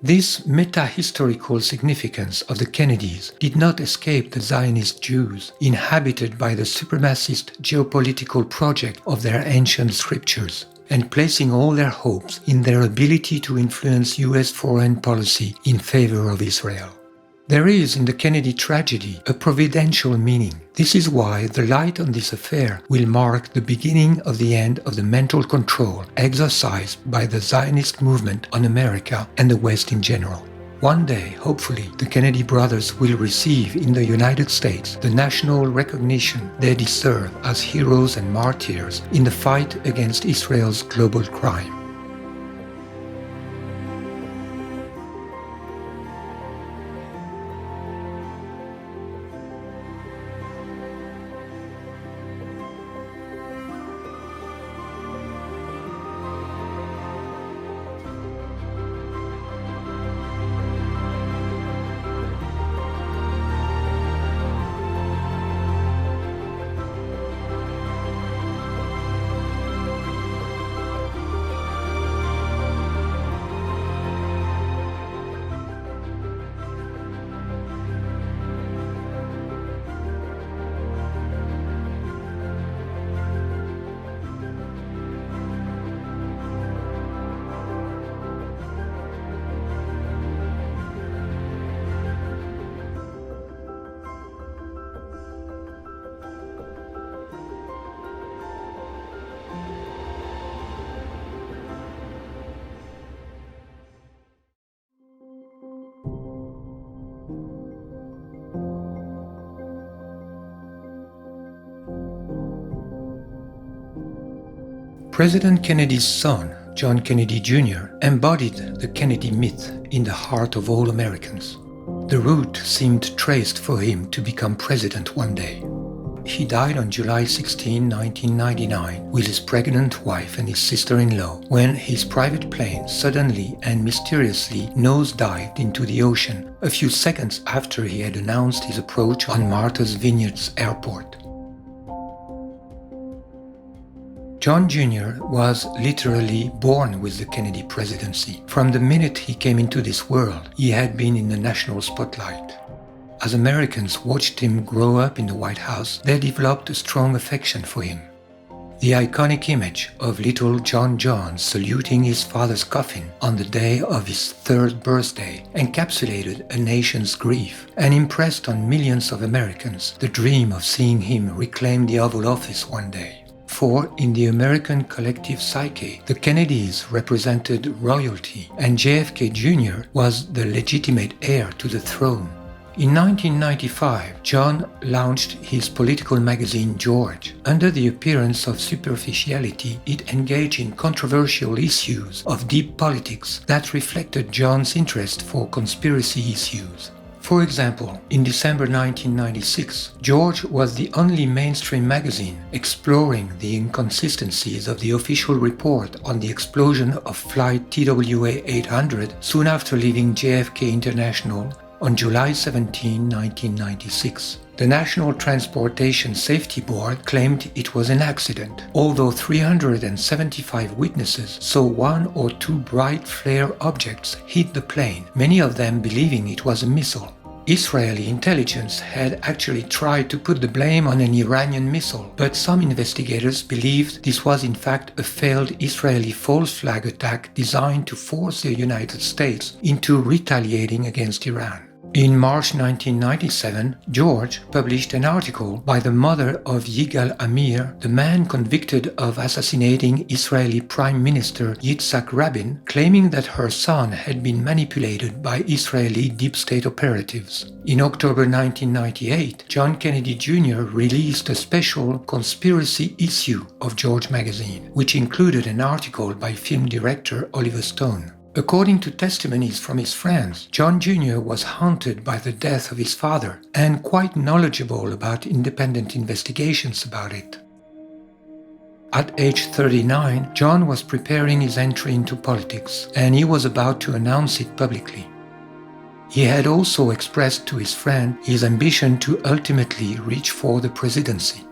This meta-historical significance of the Kennedys did not escape the Zionist Jews, inhabited by the supremacist geopolitical project of their ancient scriptures, and placing all their hopes in their ability to influence US foreign policy in favor of Israel. There is in the Kennedy tragedy a providential meaning. This is why the light on this affair will mark the beginning of the end of the mental control exercised by the Zionist movement on America and the West in general. One day, hopefully, the Kennedy brothers will receive in the United States the national recognition they deserve as heroes and martyrs in the fight against Israel's global crime. President Kennedy's son, John Kennedy Jr., embodied the Kennedy myth in the heart of all Americans. The route seemed traced for him to become president one day. He died on July 16, 1999, with his pregnant wife and his sister-in-law, when his private plane suddenly and mysteriously nosedived into the ocean a few seconds after he had announced his approach on Martha's Vineyards Airport. John Jr. was literally born with the Kennedy presidency. From the minute he came into this world, he had been in the national spotlight. As Americans watched him grow up in the White House, they developed a strong affection for him. The iconic image of little John saluting his father's coffin on the day of his 3rd birthday encapsulated a nation's grief and impressed on millions of Americans the dream of seeing him reclaim the Oval Office one day. For in the American collective psyche, the Kennedys represented royalty and JFK Jr. was the legitimate heir to the throne. In 1995, John launched his political magazine George. Under the appearance of superficiality, it engaged in controversial issues of deep politics that reflected John's interest for conspiracy issues. For example, in December 1996, George was the only mainstream magazine exploring the inconsistencies of the official report on the explosion of flight TWA 800 soon after leaving JFK International on July 17, 1996. The National Transportation Safety Board claimed it was an accident, although 375 witnesses saw 1 or 2 bright flare objects hit the plane, many of them believing it was a missile. Israeli intelligence had actually tried to put the blame on an Iranian missile, but some investigators believed this was in fact a failed Israeli false flag attack designed to force the United States into retaliating against Iran. In March 1997, George published an article by the mother of Yigal Amir, the man convicted of assassinating Israeli Prime Minister Yitzhak Rabin, claiming that her son had been manipulated by Israeli deep state operatives. In October 1998, John Kennedy Jr. released a special conspiracy issue of George magazine, which included an article by film director Oliver Stone. According to testimonies from his friends, John Jr. was haunted by the death of his father and quite knowledgeable about independent investigations about it. At age 39, John was preparing his entry into politics, and he was about to announce it publicly. He had also expressed to his friend his ambition to ultimately reach for the presidency.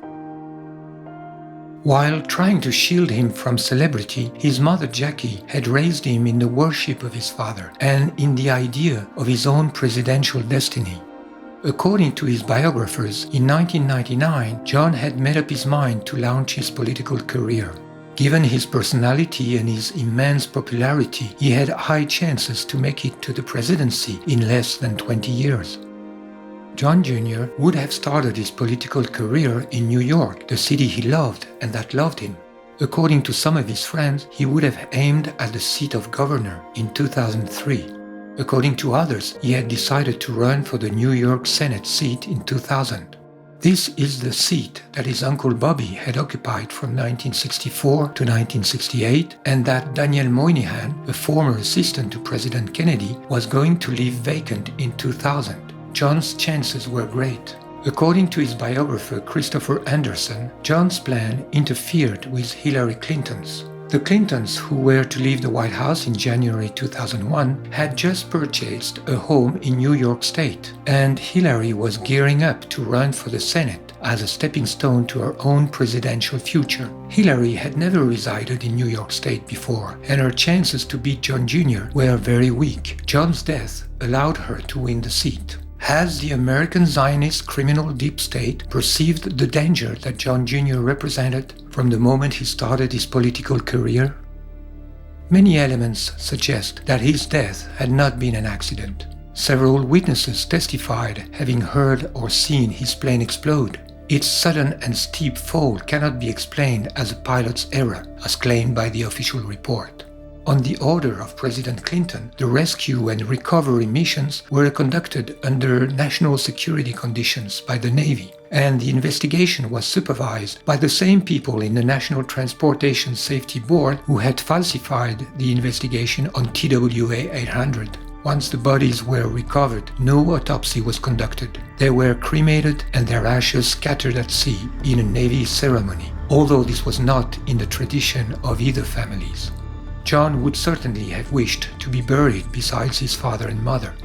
While trying to shield him from celebrity, his mother Jackie had raised him in the worship of his father and in the idea of his own presidential destiny. According to his biographers, in 1999, John had made up his mind to launch his political career. Given his personality and his immense popularity, he had high chances to make it to the presidency in less than 20 years. John Jr. would have started his political career in New York, the city he loved and that loved him. According to some of his friends, he would have aimed at the seat of governor in 2003. According to others, he had decided to run for the New York Senate seat in 2000. This is the seat that his uncle Bobby had occupied from 1964 to 1968, and that Daniel Moynihan, a former assistant to President Kennedy, was going to leave vacant in 2000. John's chances were great. According to his biographer Christopher Anderson, John's plan interfered with Hillary Clinton's. The Clintons, who were to leave the White House in January 2001, had just purchased a home in New York State, and Hillary was gearing up to run for the Senate as a stepping stone to her own presidential future. Hillary had never resided in New York State before, and her chances to beat John Jr. were very weak. John's death allowed her to win the seat. Has the American Zionist criminal deep state perceived the danger that John Jr. represented from the moment he started his political career? Many elements suggest that his death had not been an accident. Several witnesses testified having heard or seen his plane explode. Its sudden and steep fall cannot be explained as a pilot's error, as claimed by the official report. On the order of President Clinton, the rescue and recovery missions were conducted under national security conditions by the Navy, and the investigation was supervised by the same people in the National Transportation Safety Board who had falsified the investigation on TWA 800. Once the bodies were recovered, no autopsy was conducted. They were cremated and their ashes scattered at sea in a Navy ceremony, although this was not in the tradition of either families. John would certainly have wished to be buried beside his father and mother.